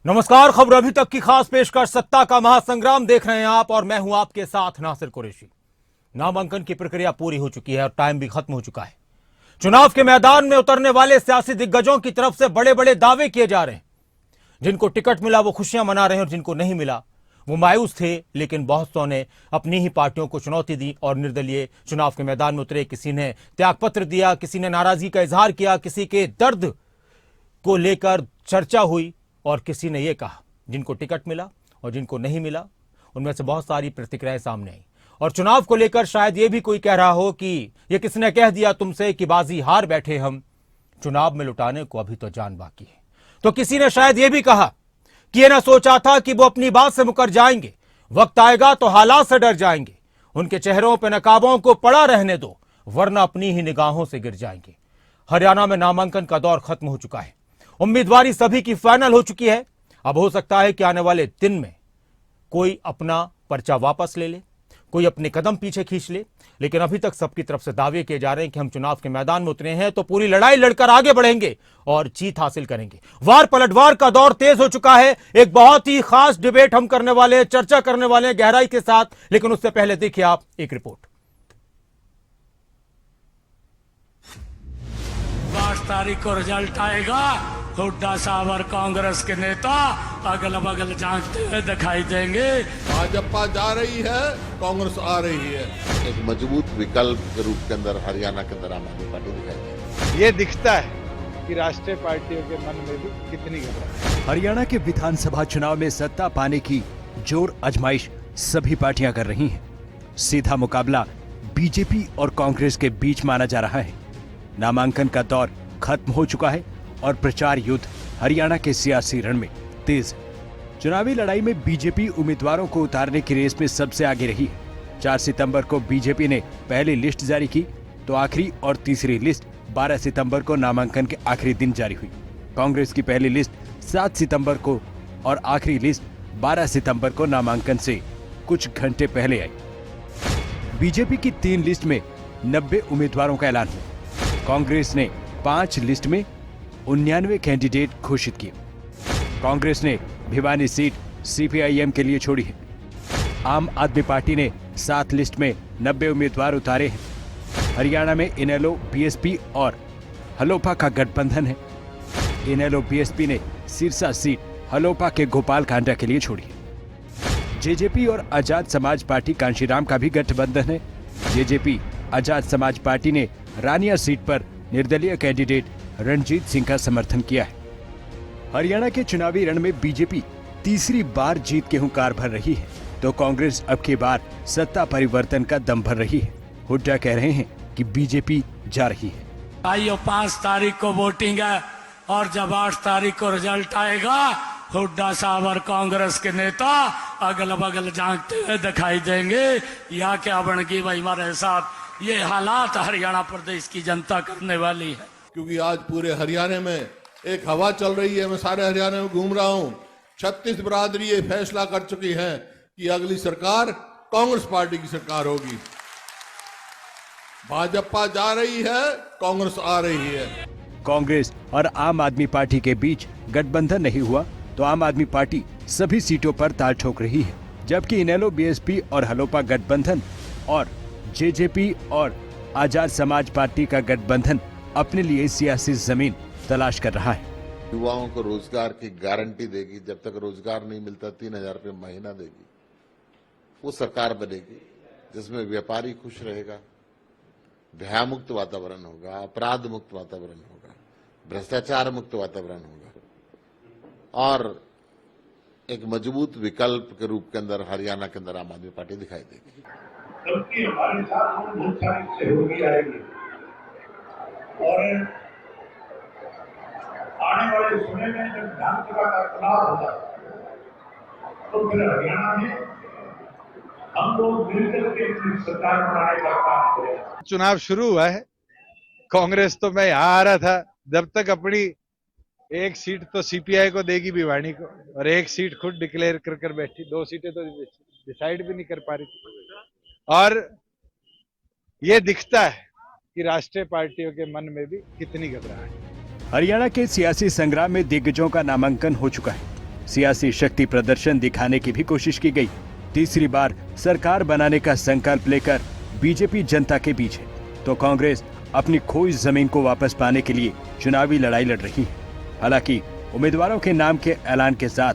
नमस्कार। खबर अभी तक की खास पेशकश सत्ता का महासंग्राम देख रहे हैं आप और मैं हूं आपके साथ नासिर कुरैशी। नामांकन की प्रक्रिया पूरी हो चुकी है और टाइम भी खत्म हो चुका है। चुनाव के मैदान में उतरने वाले सियासी दिग्गजों की तरफ से बड़े बड़े दावे किए जा रहे हैं। जिनको टिकट मिला वो खुशियां मना रहे हैं और जिनको नहीं मिला वो मायूस थे। लेकिन बहुत सौ ने अपनी ही पार्टियों को चुनौती दी और निर्दलीय चुनाव के मैदान में उतरे। किसी ने त्यागपत्र दिया, किसी ने नाराजगी का इजहार किया, किसी के दर्द को लेकर चर्चा हुई और किसी ने यह कहा जिनको टिकट मिला और जिनको नहीं मिला उनमें से बहुत सारी प्रतिक्रियाएं सामने आई। और चुनाव को लेकर शायद यह भी कोई कह रहा हो कि यह किसने कह दिया तुमसे कि बाजी हार बैठे हम, चुनाव में लुटाने को अभी तो जान बाकी है। तो किसी ने शायद यह भी कहा कि यह ना सोचा था कि वो अपनी बात से मुकर जाएंगे, वक्त आएगा तो हालात से डर जाएंगे। उनके चेहरों पर नकाबों को पड़ा रहने दो वरना अपनी ही निगाहों से गिर जाएंगे। हरियाणा में नामांकन का दौर खत्म हो चुका है। उम्मीदवारी सभी की फाइनल हो चुकी है। अब हो सकता है कि आने वाले दिन में कोई अपना पर्चा वापस ले ले, कोई अपने कदम पीछे खींच ले। लेकिन अभी तक सबकी तरफ से दावे किए जा रहे हैं कि हम चुनाव के मैदान में उतरे हैं तो पूरी लड़ाई लड़कर आगे बढ़ेंगे और जीत हासिल करेंगे। वार पलटवार का दौर तेज हो चुका है। एक बहुत ही खास डिबेट हम करने वाले हैं, चर्चा करने वाले हैं गहराई के साथ। लेकिन उससे पहले देखिए आप एक रिपोर्ट। 8 तारीख को रिजल्ट आएगा। हुड्डा साहब और कांग्रेस के नेता अगल बगल झांकते हुए दिखाई देंगे। भाजपा जा रही है, कांग्रेस आ रही है। एक मजबूत विकल्प के रूप के अंदर हरियाणा के अंदर आम आदमी पार्टी दिखाई देती है। ये दिखता है कि राष्ट्रीय पार्टियों के मन में भी कितनी घबराहट। हरियाणा के विधानसभा चुनाव में सत्ता पाने की जोर आजमाइश सभी पार्टियां कर रही हैं। सीधा मुकाबला बीजेपी और कांग्रेस के बीच माना जा रहा है। नामांकन का दौर खत्म हो चुका है और प्रचार युद्ध हरियाणा के सियासी रण में तेज है। चुनावी लड़ाई में बीजेपी उम्मीदवारों को उतारने की रेस में सबसे आगे रही है। 4 सितंबर को बीजेपी ने पहली लिस्ट जारी की तो आखिरी और तीसरी लिस्ट 12 सितंबर को नामांकन के आखिरी दिन जारी हुई। कांग्रेस की पहली लिस्ट 7 सितंबर को और आखिरी लिस्ट 12 सितंबर को नामांकन से कुछ घंटे पहले आई। बीजेपी की 3 लिस्ट में 90 उम्मीदवारों का ऐलान हुआ। कांग्रेस ने 5 लिस्ट में 99 कैंडिडेट घोषित किए। कांग्रेस ने भिवानी सीट सीपीआईएम के लिए छोड़ी है। आम आदमी पार्टी ने 7 लिस्ट में 90 उम्मीदवार उतारे हैं। हरियाणा में इनेलो बीएसपी और हलोपा का गठबंधन है। इनेलो बीएसपी ने सिरसा सीट हलोपा के गोपाल कांडा के लिए छोड़ी है। जेजेपी और आजाद समाज पार्टी कांशीराम का भी गठबंधन है। जेजेपी आजाद समाज पार्टी ने रानिया सीट पर निर्दलीय कैंडिडेट रणजीत सिंह का समर्थन किया है। हरियाणा के चुनावी रण में बीजेपी तीसरी बार जीत के हुंकार भर रही है तो कांग्रेस अब की बार सत्ता परिवर्तन का दम भर रही है। हुड्डा कह रहे हैं कि बीजेपी जा रही है। आइयो 5 तारीख को वोटिंग है और जब 8 तारीख को रिजल्ट आएगा हुड्डा साहब और कांग्रेस के नेता अगल बगल झांकते हुए दिखाई देंगे। या क्या बनगी भाई हमारे साथ। ये हालात हरियाणा प्रदेश की जनता करने वाली है। क्योंकि आज पूरे हरियाणा में एक हवा चल रही है। मैं सारे हरियाणा में घूम रहा हूं। 36 बिरादरी ये फैसला कर चुकी है कि अगली सरकार कांग्रेस पार्टी की सरकार होगी। भाजपा जा रही है, कांग्रेस आ रही है। कांग्रेस और आम आदमी पार्टी के बीच गठबंधन नहीं हुआ तो आम आदमी पार्टी सभी सीटों पर ताल ठोक रही है, जबकि इनेलो बीएसपी और हलोपा गठबंधन और जेजेपी और आजाद समाज पार्टी का गठबंधन अपने लिए सियासी जमीन तलाश कर रहा है। युवाओं को रोजगार की गारंटी देगी। जब तक रोजगार नहीं मिलता 3,000 रुपये महीना देगी। वो सरकार बनेगी जिसमें व्यापारी खुश रहेगा, भयमुक्त वातावरण होगा, अपराध मुक्त वातावरण होगा, भ्रष्टाचार मुक्त वातावरण होगा और एक मजबूत विकल्प के रूप के अंदर हरियाणा के अंदर आम आदमी पार्टी दिखाई देगी। जबकि हमारे साथ बहुत सारी सहयोगी आएंगे और आने वाले समय में जब विधानसभा का चुनाव होगा तो फिर हरियाणा में हम लोग मिलकर के अपनी सरकार बनाने का काम करें। चुनाव शुरू हुआ है। कांग्रेस तो मैं यहाँ आ रहा था, जब तक अपनी एक सीट तो सीपीआई को देगी भिवानी को और एक सीट खुद डिक्लेयर कर बैठी। 2 सीटें तो डिसाइड भी नहीं कर पा रही थी। और ये दिखता है कि राष्ट्रीय पार्टियों के मन में भी कितनी घबराहट है। हरियाणा के सियासी संग्राम में दिग्गजों का नामांकन हो चुका है। सियासी शक्ति प्रदर्शन दिखाने की भी कोशिश की गई। तीसरी बार सरकार बनाने का संकल्प लेकर बीजेपी जनता के बीच है, तो कांग्रेस अपनी खोई जमीन को वापस पाने के लिए चुनावी लड़ाई लड़ रही है। हालांकि उम्मीदवारों के नाम के ऐलान के साथ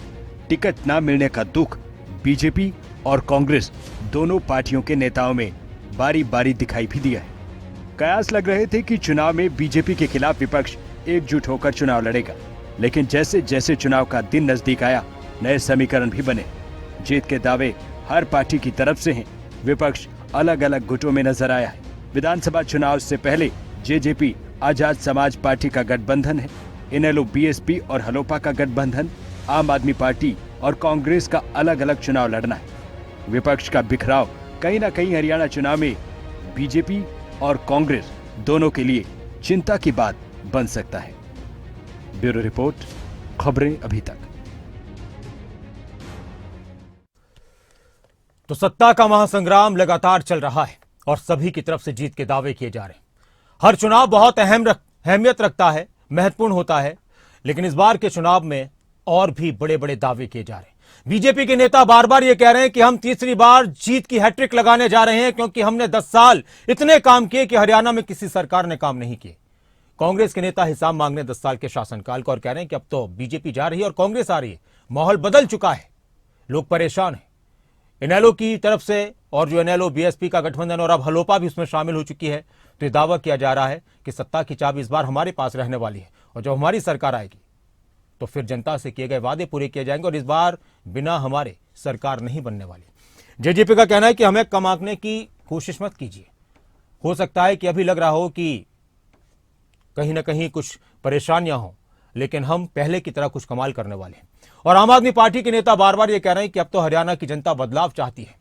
टिकट न मिलने का दुख बीजेपी और कांग्रेस दोनों पार्टियों के नेताओं में बारी बारी दिखाई भी दिया है। कयास लग रहे थे कि चुनाव में बीजेपी के खिलाफ विपक्ष एकजुट होकर चुनाव लड़ेगा, लेकिन जैसे जैसे चुनाव का दिन नजदीक आया, नए समीकरण भी बने। जीत के दावे हर पार्टी की तरफ से हैं, विपक्ष अलग अलग गुटों में नजर आया है। विधानसभा चुनाव से पहले जेजेपी आजाद समाज पार्टी का गठबंधन है, इनेलो बीएसपी और हलोपा का गठबंधन, आम आदमी पार्टी और कांग्रेस का अलग अलग चुनाव लड़ना है। विपक्ष का बिखराव कहीं ना कहीं हरियाणा चुनाव में बीजेपी और कांग्रेस दोनों के लिए चिंता की बात बन सकता है। ब्यूरो रिपोर्ट, खबरें अभी तक। तो सत्ता का महासंग्राम लगातार चल रहा है और सभी की तरफ से जीत के दावे किए जा रहे हैं। हर चुनाव बहुत अहमियत रखता है, महत्वपूर्ण होता है, लेकिन इस बार के चुनाव में और भी बड़े बड़े दावे किए जा रहे हैं। बीजेपी के नेता बार बार ये कह रहे हैं कि हम तीसरी बार जीत की हैट्रिक लगाने जा रहे हैं, क्योंकि हमने 10 साल इतने काम किए कि हरियाणा में किसी सरकार ने काम नहीं किए। कांग्रेस के नेता हिसाब मांगने 10 साल के शासनकाल का और कह रहे हैं कि अब तो बीजेपी जा रही है और कांग्रेस आ रही है, माहौल बदल चुका है, लोग परेशान हैं। इनेलो की तरफ से और जो इनेलो बीएसपी का गठबंधन और अब हलोपा भी उसमें शामिल हो चुकी है, तो ये दावा किया जा रहा है कि सत्ता की चाबी इस बार हमारे पास रहने वाली है और जब हमारी सरकार आएगी तो फिर जनता से किए गए वादे पूरे किए जाएंगे और इस बार बिना हमारे सरकार नहीं बनने वाली। जेजेपी का कहना है कि हमें कम आंकने की कोशिश मत कीजिए, हो सकता है कि अभी लग रहा हो कि कहीं ना कहीं कुछ परेशानियां हों, लेकिन हम पहले की तरह कुछ कमाल करने वाले हैं। और आम आदमी पार्टी के नेता बार बार ये कह रहे हैं कि अब तो हरियाणा की जनता बदलाव चाहती है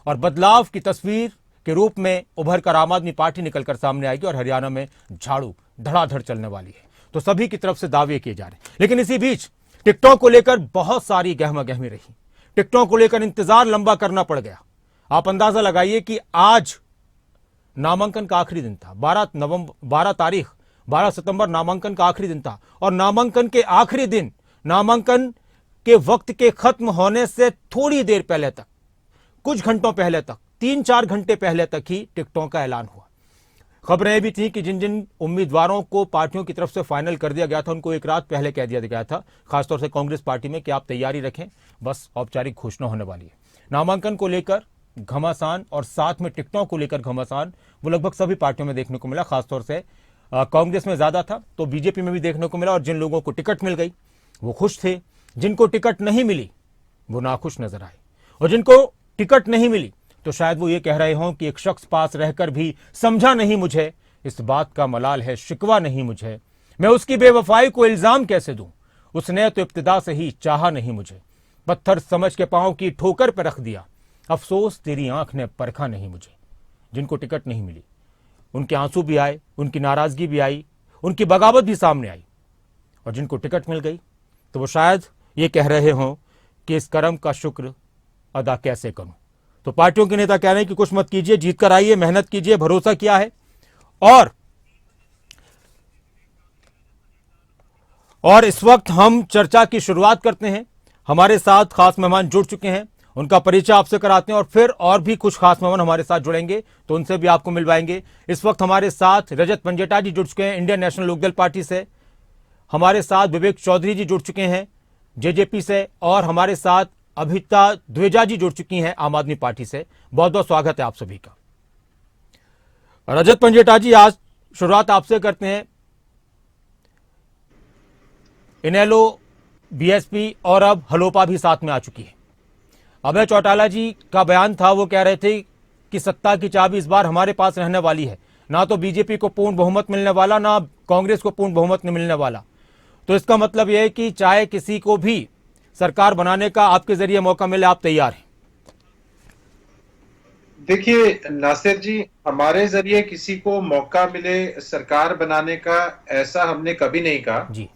और बदलाव की तस्वीर के रूप में उभर कर आम आदमी पार्टी निकलकर सामने आएगी और हरियाणा में झाड़ू धड़ाधड़ चलने वाली है। तो सभी की तरफ से दावे किए जा रहे हैं, लेकिन इसी बीच टिकटों को लेकर बहुत सारी गहमा गहमी रही। टिकटों को लेकर इंतजार लंबा करना पड़ गया। आप अंदाजा लगाइए कि आज नामांकन का आखिरी दिन था, 12 सितंबर नामांकन का आखिरी दिन था और नामांकन के आखिरी दिन, नामांकन के वक्त के खत्म होने से थोड़ी देर पहले तक, कुछ घंटों पहले तक, 3-4 घंटे पहले तक ही टिकटों का ऐलान हुआ। खबरें भी थी कि जिन जिन उम्मीदवारों को पार्टियों की तरफ से फाइनल कर दिया गया था, उनको एक रात पहले कह दिया गया था, खासतौर से कांग्रेस पार्टी में, कि आप तैयारी रखें, बस औपचारिक घोषणा होने वाली है। नामांकन को लेकर घमासान और साथ में टिकटों को लेकर घमासान वो लगभग सभी पार्टियों में देखने को मिला। खासतौर से कांग्रेस में ज्यादा था तो बीजेपी में भी देखने को मिला और जिन लोगों को टिकट मिल गई वो खुश थे, जिनको टिकट नहीं मिली वो नाखुश नजर आए और जिनको टिकट नहीं मिली तो शायद वो ये कह रहे हों कि एक शख्स पास रहकर भी समझा नहीं मुझे, इस बात का मलाल है, शिकवा नहीं मुझे, मैं उसकी बेवफाई को इल्जाम कैसे दूं, उसने तो इब्तिदा से ही चाहा नहीं मुझे, पत्थर समझ के पांव की ठोकर पर रख दिया, अफसोस तेरी आंख ने परखा नहीं मुझे। जिनको टिकट नहीं मिली उनके आंसू भी आए, उनकी नाराजगी भी आई, उनकी बगावत भी सामने आई, और जिनको टिकट मिल गई तो वो शायद ये कह रहे हों कि इस करम का शुक्र अदा कैसे करूं। तो पार्टियों के नेता कह रहे हैं कि कुछ मत कीजिए, जीत कर आइए, मेहनत कीजिए, भरोसा किया है। और इस वक्त हम चर्चा की शुरुआत करते हैं। हमारे साथ खास मेहमान जुड़ चुके हैं, उनका परिचय आपसे कराते हैं और फिर और भी कुछ खास मेहमान हमारे साथ जुड़ेंगे तो उनसे भी आपको मिलवाएंगे। इस वक्त हमारे साथ रजत पंजेटा जी जुड़ चुके हैं इंडियन नेशनल लोकदल पार्टी से, हमारे साथ विवेक चौधरी जी जुड़ चुके हैं जेजेपी से, और हमारे साथ अभिता द्विवेजा जी जुड़ चुकी हैं आम आदमी पार्टी से। बहुत बहुत स्वागत है आप सभी का। रजत पंजेटा जी, आज शुरुआत आपसे करते हैं। इनेलो, बीएसपी और अब हलोपा भी साथ में आ चुकी है। अभय चौटाला जी का बयान था, वो कह रहे थे कि सत्ता की चाबी इस बार हमारे पास रहने वाली है, ना तो बीजेपी को पूर्ण बहुमत मिलने वाला, ना कांग्रेस को पूर्ण बहुमत नहीं मिलने वाला। तो इसका मतलब यह है कि चाहे किसी को भी सरकार बनाने का आपके जरिए मौका मिले, आप तैयार हैं? देखिए नासिर जी, हमारे जरिए किसी को मौका मिले सरकार बनाने का, ऐसा हमने कभी नहीं कहा जी।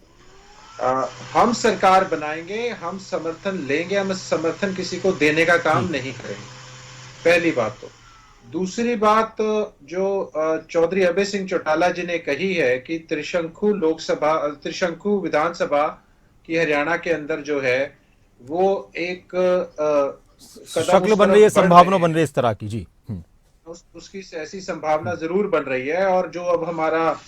हम सरकार बनाएंगे, हम समर्थन लेंगे, हम समर्थन किसी को देने का काम नहीं करेंगे, पहली बात। तो दूसरी बात, जो चौधरी अभय सिंह चौटाला जी ने कही है कि त्रिशंकु विधानसभा की हरियाणा के अंदर जो है वो एक कदम शक्ल उस बन तरफ रही है, बढ़ संभावना रहे बन हैं। रही है इस तरह की। जी। उसकी ऐसी संभावना जरूर बन रही है। और जो अब हमारा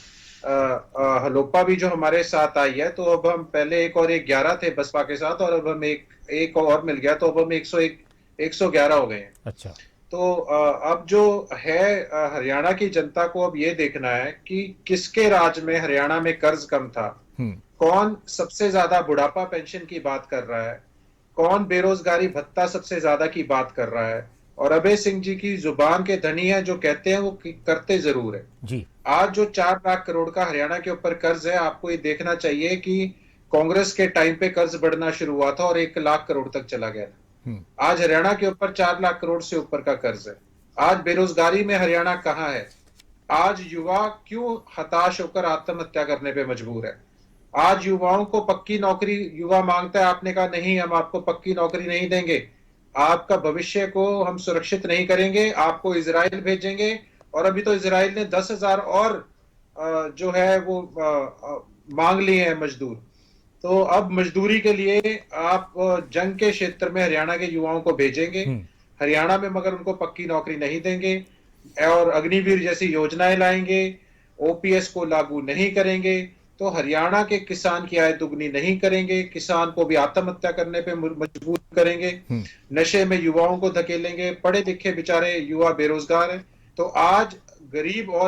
हलोपा भी जो हमारे साथ आई है, तो अब हम पहले 1 और 1 11 थे बसपा के साथ, और अब हम एक और मिल गया, तो अब हम 111 हो गए हैं। अच्छा। तो अब जो है हरियाणा की जनता को अब ये देखना है कि किसके राज में हरियाणा में कर्ज कम था, कौन सबसे ज्यादा बुढ़ापा पेंशन की बात कर रहा है, कौन बेरोजगारी भत्ता सबसे ज्यादा की बात कर रहा है। और अभय सिंह जी की जुबान के धनी है, जो कहते हैं वो करते जरूर है। जी। आज जो 4 लाख करोड़ का हरियाणा के ऊपर कर्ज है, आपको ये देखना चाहिए कि कांग्रेस के टाइम पे कर्ज बढ़ना शुरू हुआ था और 1 लाख करोड़ तक चला गया था। आज हरियाणा के ऊपर 4 लाख करोड़ से ऊपर का कर्ज है। आज बेरोजगारी में हरियाणा कहाँ है? आज युवा क्यों हताश होकर आत्महत्या करने पे मजबूर है? आज युवाओं को पक्की नौकरी युवा मांगता है, आपने कहा नहीं, हम आपको पक्की नौकरी नहीं देंगे, आपका भविष्य को हम सुरक्षित नहीं करेंगे, आपको इजराइल भेजेंगे। और अभी तो इजराइल ने 10,000 और जो है वो मांग लिए हैं मजदूर। तो अब मजदूरी के लिए आप जंग के क्षेत्र में हरियाणा के युवाओं को भेजेंगे हरियाणा में, मगर उनको पक्की नौकरी नहीं देंगे, और अग्निवीर जैसी योजनाएं लाएंगे, ओपीएस को लागू नहीं करेंगे, तो हरियाणा के किसान की आय दुगनी नहीं करेंगे, किसान को भी आत्महत्या करने पे मजबूर करेंगे, नशे में युवाओं को धकेलेंगे, पढ़े लिखे बेचारे युवा बेरोजगार हैं। तो आज गरीब हो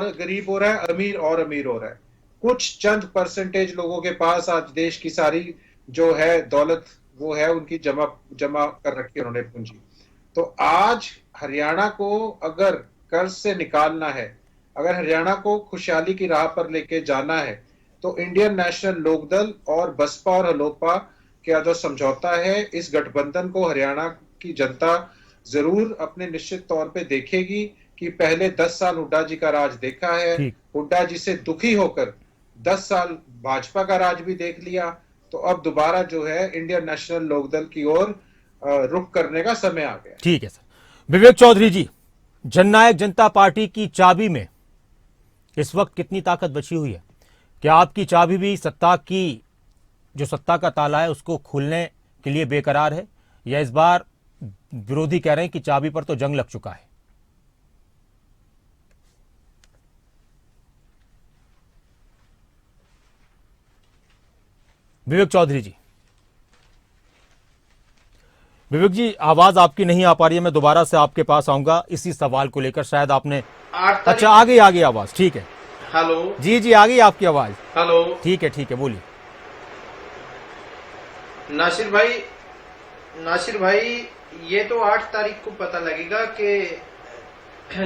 रहा है, अमीर और अमीर हो रहा है। कुछ चंद परसेंटेज लोगों के पास आज देश की सारी जो है दौलत वो है उनकी जमा कर रखी है उन्होंने पूंजी। तो आज हरियाणा को अगर कर्ज से निकालना है, अगर हरियाणा को खुशहाली की राह पर लेके जाना है, तो इंडियन नेशनल लोकदल और बसपा और हलोपा का जो समझौता है, इस गठबंधन को हरियाणा की जनता जरूर अपने निश्चित तौर पे देखेगी कि पहले 10 साल हुड्डा जी का राज देखा है, हुड्डा जी से दुखी होकर 10 साल भाजपा का राज भी देख लिया, तो अब दोबारा जो है इंडियन नेशनल लोकदल की ओर रुख करने का समय आ गया। ठीक है सर। विवेक चौधरी जी, जननायक जनता पार्टी की चाबी में इस वक्त कितनी ताकत बची हुई है? क्या आपकी चाबी भी सत्ता का ताला है उसको खोलने के लिए बेकरार है, या इस बार विरोधी कह रहे हैं कि चाबी पर तो जंग लग चुका है? विवेक चौधरी जी, विवेक जी, आवाज आपकी नहीं आ पा रही है। मैं दोबारा से आपके पास आऊंगा इसी सवाल को लेकर। शायद आपने अच्छा, आ गई आवाज। ठीक है। हेलो जी, आ गई आपकी आवाज। हेलो, ठीक है, बोलिए। नासिर भाई, ये तो 8 तारीख को पता लगेगा कि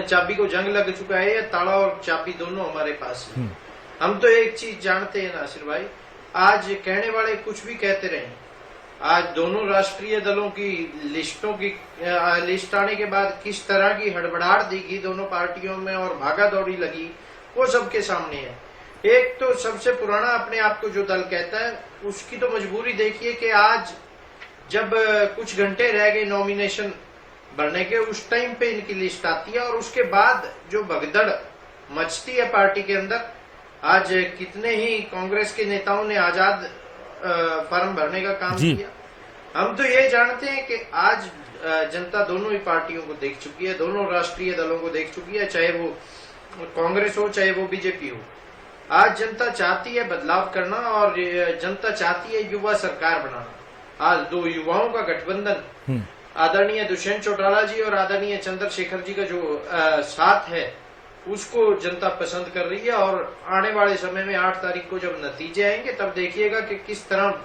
चाबी को जंग लग चुका है या ताला और चाबी दोनों हमारे पास है। हम तो एक चीज जानते हैं नासिर भाई, आज कहने वाले कुछ भी कहते रहे, आज दोनों राष्ट्रीय दलों की लिस्टों की लिस्ट आने के बाद किस तरह की हड़बड़ाहट दिखी दोनों पार्टियों में और भागा दौड़ी लगी, वो सबके सामने है। एक तो सबसे पुराना अपने आप को जो दल कहता है, उसकी तो मजबूरी देखिए कि आज जब कुछ घंटे रह गए नॉमिनेशन भरने के, उस टाइम पे इनकी लिस्ट आती है, और उसके बाद जो भगदड़ मचती है पार्टी के अंदर। आज कितने ही कांग्रेस के नेताओं ने आजाद फॉर्म भरने का काम किया। हम तो ये जानते हैं कि आज जनता दोनों ही पार्टियों को देख चुकी है, दोनों राष्ट्रीय दलों को देख चुकी है, चाहे वो कांग्रेस हो चाहे वो बीजेपी हो। आज जनता चाहती है बदलाव करना, और जनता चाहती है युवा सरकार बनाना। आज 2 युवाओं का गठबंधन, आदरणीय दुष्यंत चौटाला जी और आदरणीय चंद्रशेखर जी का जो साथ है, उसको जनता पसंद कर रही है। और आने वाले समय में 8 तारीख को जब नतीजे आएंगे, तब देखिएगा कि किस तरह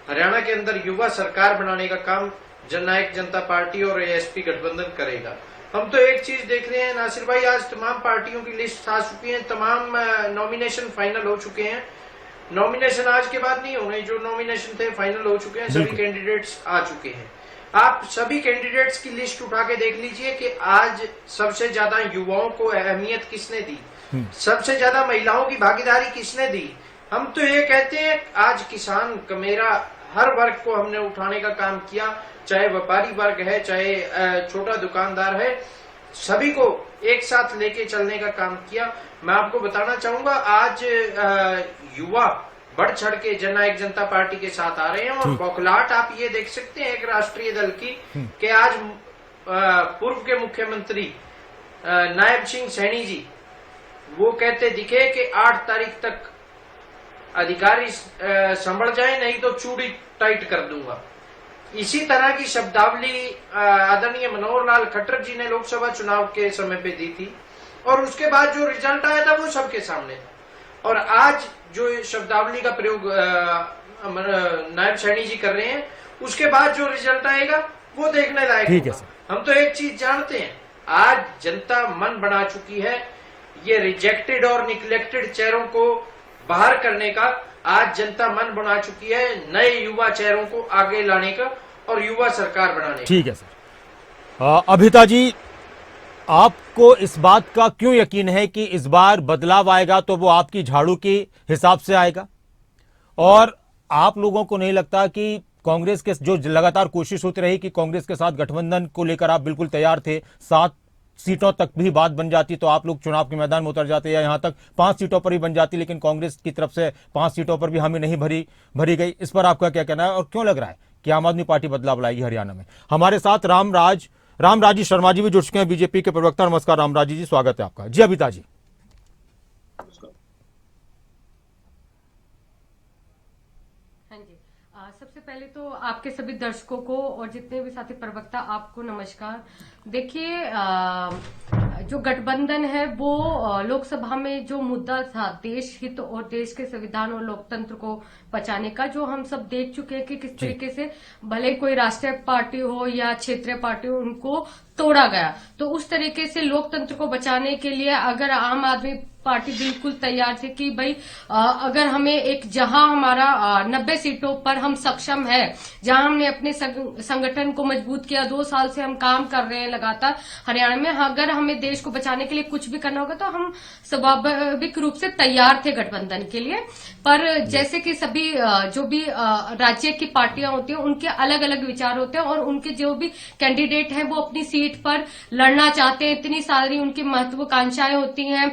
हरियाणा के अंदर युवा सरकार बनाने का काम जननायक जनता पार्टी और एएसपी गठबंधन करेगा। हम तो एक चीज देख रहे हैं नासिर भाई, आज तमाम पार्टियों की लिस्ट आ चुकी है, तमाम नॉमिनेशन फाइनल हो चुके हैं। नॉमिनेशन आज के बाद नहीं होने, जो नॉमिनेशन थे फाइनल हो चुके हैं, सभी कैंडिडेट्स आ चुके हैं। आप सभी कैंडिडेट्स की लिस्ट उठा के देख लीजिए कि आज सबसे ज्यादा युवाओं को अहमियत किसने दी, सबसे ज्यादा महिलाओं की भागीदारी किसने दी। हम तो ये कहते हैं आज किसान कमेरा हर वर्ग को हमने उठाने का काम किया, चाहे व्यापारी वर्ग है चाहे छोटा दुकानदार है, सभी को एक साथ लेके चलने का काम किया। मैं आपको बताना चाहूंगा, आज युवा बढ़ चढ़ के जननायक जनता पार्टी के साथ आ रहे हैं। और बौखलाहट आप ये देख सकते हैं एक राष्ट्रीय दल की कि आज पूर्व के मुख्यमंत्री नायब सिंह सैनी जी वो कहते दिखे कि 8 तारीख तक अधिकारी संभल जाए, नहीं तो चूड़ी टाइट कर दूंगा। इसी तरह की शब्दावली आदरणीय मनोहर लाल खट्टर जी ने लोकसभा चुनाव के समय पे दी थी, और उसके बाद जो रिजल्ट आया था वो सबके सामने था। और आज जो शब्दावली का प्रयोग नायब सैनी जी कर रहे हैं, उसके बाद जो रिजल्ट आएगा वो देखने लायक होगा। हम तो एक चीज जानते हैं, आज जनता मन बना चुकी है ये रिजेक्टेड और निग्लेक्टेड चेहरों को बाहर करने का। आज जनता मन बना चुकी है नए युवा चेहरों को आगे लाने का और युवा सरकार बनाने का। ठीक है सर। अभिता जी, आपको इस बात का क्यों यकीन है कि इस बार बदलाव आएगा तो वो आपकी झाड़ू के हिसाब से आएगा? और आप लोगों को नहीं लगता कि कांग्रेस के जो लगातार कोशिश होती रही कि कांग्रेस के साथ गठबंधन को लेकर आप बिल्कुल तैयार थे, 7 सीटों तक भी बात बन जाती तो आप लोग चुनाव के मैदान में उतर जाते, या यहां तक 5 सीटों पर ही बन जाती, लेकिन कांग्रेस की तरफ से 5 सीटों पर भी हामी नहीं भरी गई। इस पर आपका क्या कहना है और क्यों लग रहा है कि आम आदमी पार्टी बदलाव लाएगी हरियाणा में? हमारे साथ रामराजी शर्मा जी भी जुड़ चुके हैं, बीजेपी के प्रवक्ता। नमस्कार रामराजी जी, स्वागत है आपका। जी अभिता जी। सबसे पहले तो आपके सभी दर्शकों को और जितने भी साथी प्रवक्ता आपको नमस्कार। देखिए, जो गठबंधन है वो लोकसभा में जो मुद्दा था देश हित और देश के संविधान और लोकतंत्र को बचाने का, जो हम सब देख चुके हैं कि किस तरीके से भले कोई राष्ट्रीय पार्टी हो या क्षेत्रीय पार्टी हो उनको तोड़ा गया। तो उस तरीके से लोकतंत्र को बचाने के लिए अगर आम आदमी पार्टी बिल्कुल तैयार थी कि भाई अगर हमें एक जहां हमारा 90 सीटों पर हम सक्षम है, जहां हमने अपने संगठन को मजबूत किया, 2 साल से हम काम कर रहे हैं लगातार हरियाणा में, अगर हमें देश को बचाने के लिए कुछ भी करना होगा तो हम स्वाभाविक रूप से तैयार थे गठबंधन के लिए। पर जैसे कि सभी जो भी राज्य की पार्टियां होती हैं उनके अलग अलग विचार होते हैं और उनके जो भी कैंडिडेट हैं वो अपनी सीट पर लड़ना चाहते हैं, इतनी सारी उनकी महत्वाकांक्षाएं होती हैं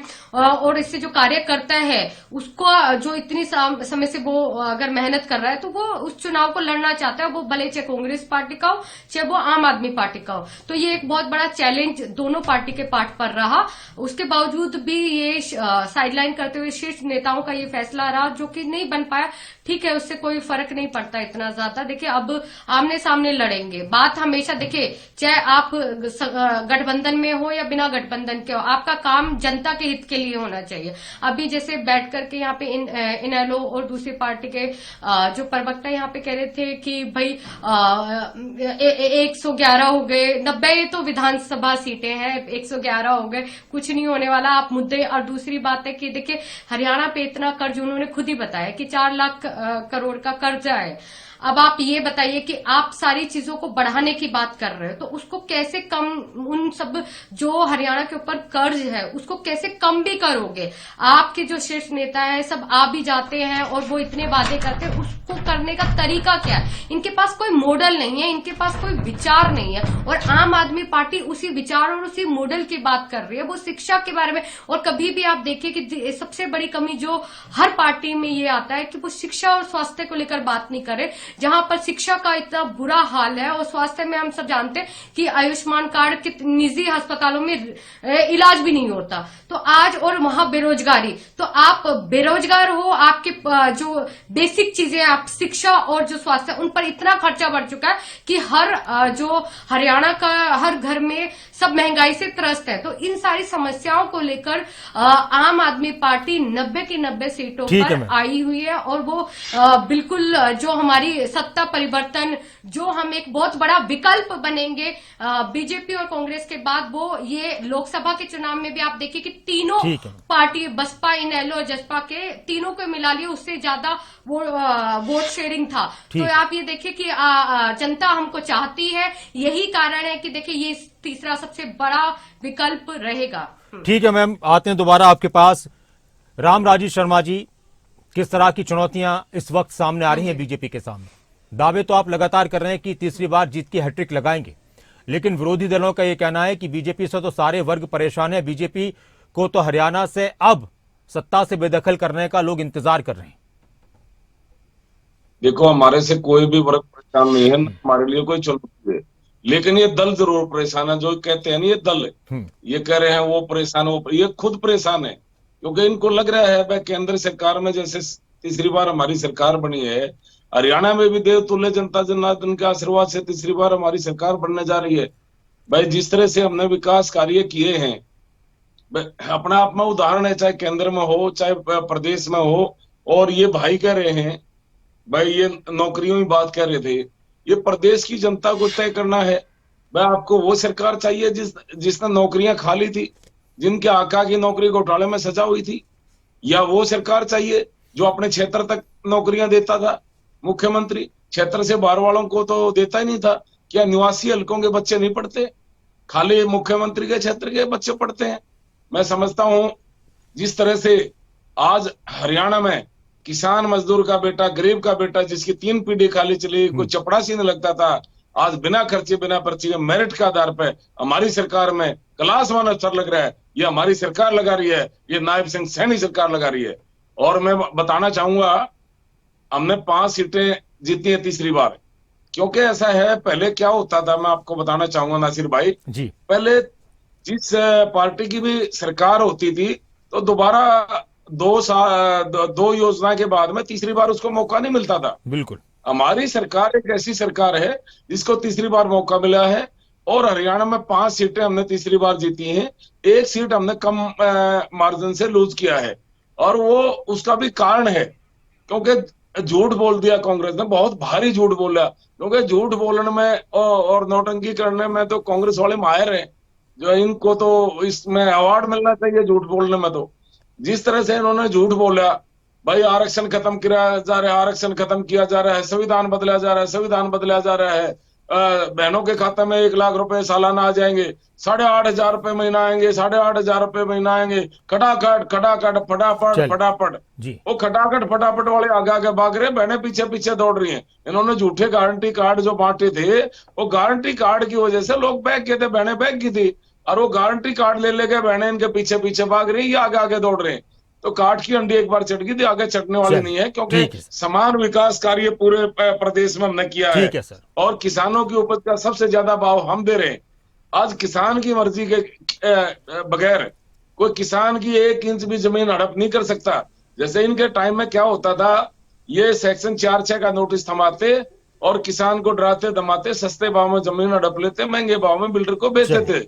और इससे जो कार्यकर्ता है उसको जो इतनी समय से वो अगर मेहनत कर रहा है तो वो उस चुनाव को लड़ना चाहता है, वो भले चाहे कांग्रेस पार्टी का हो चाहे वो आम आदमी पार्टी का हो। तो ये एक बहुत बड़ा चैलेंज दोनों पार्टी के पार्ट पर रहा। उसके बावजूद भी ये साइडलाइन करते हुए शीर्ष नेताओं का ये फैसला रहा जो कि नहीं बन पाया। ठीक है, उससे कोई फर्क नहीं पड़ता इतना ज्यादा। देखिए, अब आमने सामने लड़ेंगे। बात हमेशा देखिए, चाहे आप गठबंधन में हो या बिना गठबंधन के हो, आपका काम जनता के हित के लिए होना चाहिए। अभी जैसे बैठ करके यहाँ पे इनेलो और दूसरी पार्टी के जो प्रवक्ता यहाँ पे कह रहे थे कि भाई 111 हो गए, 90 तो विधानसभा सीटें हैं, 111 हो गए, कुछ नहीं होने वाला, आप मुद्दे। और दूसरी बात है कि देखिए हरियाणा पे इतना कर्ज, उन्होंने खुद ही बताया कि 4 लाख करोड़ का कर्जा है। अब आप ये बताइए कि आप सारी चीजों को बढ़ाने की बात कर रहे हो तो उसको कैसे कम, उन सब जो हरियाणा के ऊपर कर्ज है उसको कैसे कम भी करोगे? आपके जो शीर्ष नेता है सब आ भी जाते हैं और वो इतने वादे करते हैं, उसको करने का तरीका क्या है? इनके पास कोई मॉडल नहीं है, इनके पास कोई विचार नहीं है। और आम आदमी पार्टी उसी विचार और उसी मॉडल की बात कर रही है, वो शिक्षा के बारे में। और कभी भी आप देखिए कि सबसे बड़ी कमी जो हर पार्टी में ये आता है कि वो शिक्षा और स्वास्थ्य को लेकर बात नहीं करे, जहां पर शिक्षा का इतना बुरा हाल है। और स्वास्थ्य में हम सब जानते हैं कि आयुष्मान कार्ड के निजी अस्पतालों में इलाज भी नहीं होता। तो आज और वहां बेरोजगारी, तो आप बेरोजगार हो, आपके जो बेसिक चीजें, आप शिक्षा और जो स्वास्थ्य, उन पर इतना खर्चा बढ़ चुका है कि हर जो हरियाणा का हर घर में सब महंगाई से त्रस्त है। तो इन सारी समस्याओं को लेकर आम आदमी पार्टी 90 की 90 सीटों पर आई हुई है। और वो बिल्कुल जो हमारी सत्ता परिवर्तन, जो हम एक बहुत बड़ा विकल्प बनेंगे बीजेपी और कांग्रेस के बाद, वो ये लोकसभा के चुनाव में भी आप देखिए कि तीनों पार्टी, बसपा, इनेलो, जसपा के तीनों को मिला लिया, उससे ज्यादा वोट शेयरिंग था। तो आप ये देखिए कि जनता हमको चाहती है, यही कारण है कि देखिए ये तीसरा सबसे बड़ा विकल्प रहेगा। ठीक है मैम, आते हैं दोबारा आपके पास। रामराजी शर्मा जी, किस तरह की चुनौतियां इस वक्त सामने आ रही हैं बीजेपी के सामने? दावे तो आप लगातार कर रहे हैं कि तीसरी बार जीत की हैट्रिक लगाएंगे, लेकिन विरोधी दलों का यह कहना है कि बीजेपी से तो सारे वर्ग परेशान है, बीजेपी को तो हरियाणा से अब सत्ता से बेदखल करने का लोग इंतजार कर रहे हैं। देखो हमारे से कोई भी वर्ग परेशान नहीं है, हमारे लिए कोई चुनौती है, लेकिन ये दल जरूर परेशान है। जो कहते हैं ना ये दल, ये कह रहे हैं वो परेशान, वो ये खुद परेशान है, क्योंकि इनको लग रहा है भाई केंद्र सरकार में जैसे तीसरी बार हमारी सरकार बनी है, हरियाणा में भी देवतुल्य जनता जनार्दन के आशीर्वाद से तीसरी बार हमारी सरकार बनने जा रही है। भाई जिस तरह से हमने विकास कार्य किए हैं, अपना आप में उदाहरण है, चाहे केंद्र में हो चाहे प्रदेश में हो। और ये भाई कह रहे हैं, भाई ये नौकरियों की बात कह रहे थे, ये प्रदेश की जनता को तय करना है। भाई आपको वो सरकार चाहिए जिसने नौकरियां खाली थी, जिनके आका की नौकरी घोटाले में सजा हुई थी, या वो सरकार चाहिए जो अपने क्षेत्र तक नौकरियां देता था? मुख्यमंत्री क्षेत्र से बाहर वालों को तो देता ही नहीं था। क्या निवासी हलकों के बच्चे नहीं पढ़ते? खाली मुख्यमंत्री के क्षेत्र के बच्चे पढ़ते हैं। मैं समझता हूं जिस तरह से आज हरियाणा में किसान मजदूर का बेटा, गरीब का बेटा, जिसकी 3 पीढ़ी खाली चली, कोई चपड़ासी नहीं लगता था, आज बिना खर्चे बिना पर्ची के मेरिट के आधार पर हमारी सरकार में क्लास 1 अफसर लग रहा है। ये हमारी सरकार लगा रही है, ये नायब सिंह सैनी सरकार लगा रही है। और मैं बताना चाहूंगा, हमने 5 सीटें जीती है तीसरी बार। क्योंकि ऐसा है, पहले क्या होता था मैं आपको बताना चाहूंगा नासिर भाई जी। पहले जिस पार्टी की भी सरकार होती थी तो दोबारा 2 योजना के बाद में तीसरी बार उसको मौका नहीं मिलता था। बिल्कुल। हमारी सरकार एक ऐसी सरकार है जिसको तीसरी बार मौका मिला है, और हरियाणा में 5 सीटें हमने तीसरी बार जीती हैं। 1 सीट हमने कम मार्जिन से लूज किया है, और वो उसका भी कारण है क्योंकि झूठ बोल दिया कांग्रेस ने, बहुत भारी झूठ बोला। क्योंकि झूठ बोलने में और नौटंकी करने में तो कांग्रेस वाले माहिर हैं, जो इनको तो इसमें अवार्ड मिलना चाहिए झूठ बोलने में। तो जिस तरह से इन्होंने झूठ बोला, भाई आरक्षण खत्म किया जा रहा है, आरक्षण खत्म किया जा रहा है, संविधान बदला जा रहा है, संविधान बदला जा रहा है, बहनों के खाते में 1 लाख रुपए सालाना आ जाएंगे, 8,500 रुपए महीना आएंगे, 8,500 रुपए महीना आएंगे, खटाखट फटाफट वो खटाखट फटाफट वाले आगे आगे भाग रहे, बहनें पीछे पीछे दौड़ रही हैं। इन्होंने झूठे गारंटी कार्ड जो बांटे थे, वो गारंटी कार्ड की वजह से लोग बैग गए थे, बहनें बैग की थी, और वो गारंटी कार्ड ले लेके बहनें इनके पीछे पीछे भाग रही, ये आगे आगे दौड़ रहे हैं। तो काट की अंडी एक बार चढ़ गई थी, आगे चढ़ने वाले नहीं है, क्योंकि समान विकास कार्य पूरे प्रदेश में हमने किया है। और किसानों की उपज का सबसे ज्यादा भाव हम दे रहे हैं। आज किसान की मर्जी के बगैर कोई किसान की 1 इंच भी जमीन हड़प नहीं कर सकता। जैसे इनके टाइम में क्या होता था, ये सेक्शन 4(6) का नोटिस थमाते और किसान को डराते धमाते सस्ते भाव में जमीन हड़प लेते, महंगे भाव में बिल्डर को बेचते थे।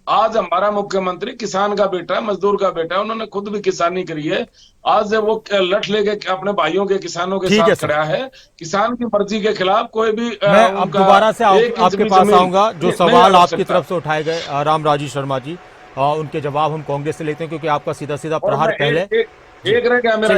आज हमारा मुख्यमंत्री किसान का बेटा, मजदूर का बेटा, उन्होंने खुद भी किसानी करी है। आज वो लठ लेके अपने भाइयों के किसानों के साथ खड़ा है। किसान की मर्जी के खिलाफ कोई भी मैं अब दोबारा से आपके पास आऊंगा। जो सवाल आपकी तरफ से उठाए गए रामराजी शर्मा जी, उनके जवाब हम कांग्रेस से लेते हैं, क्योंकि आपका सीधा सीधा प्रहार पहले एक रह गया मेरा,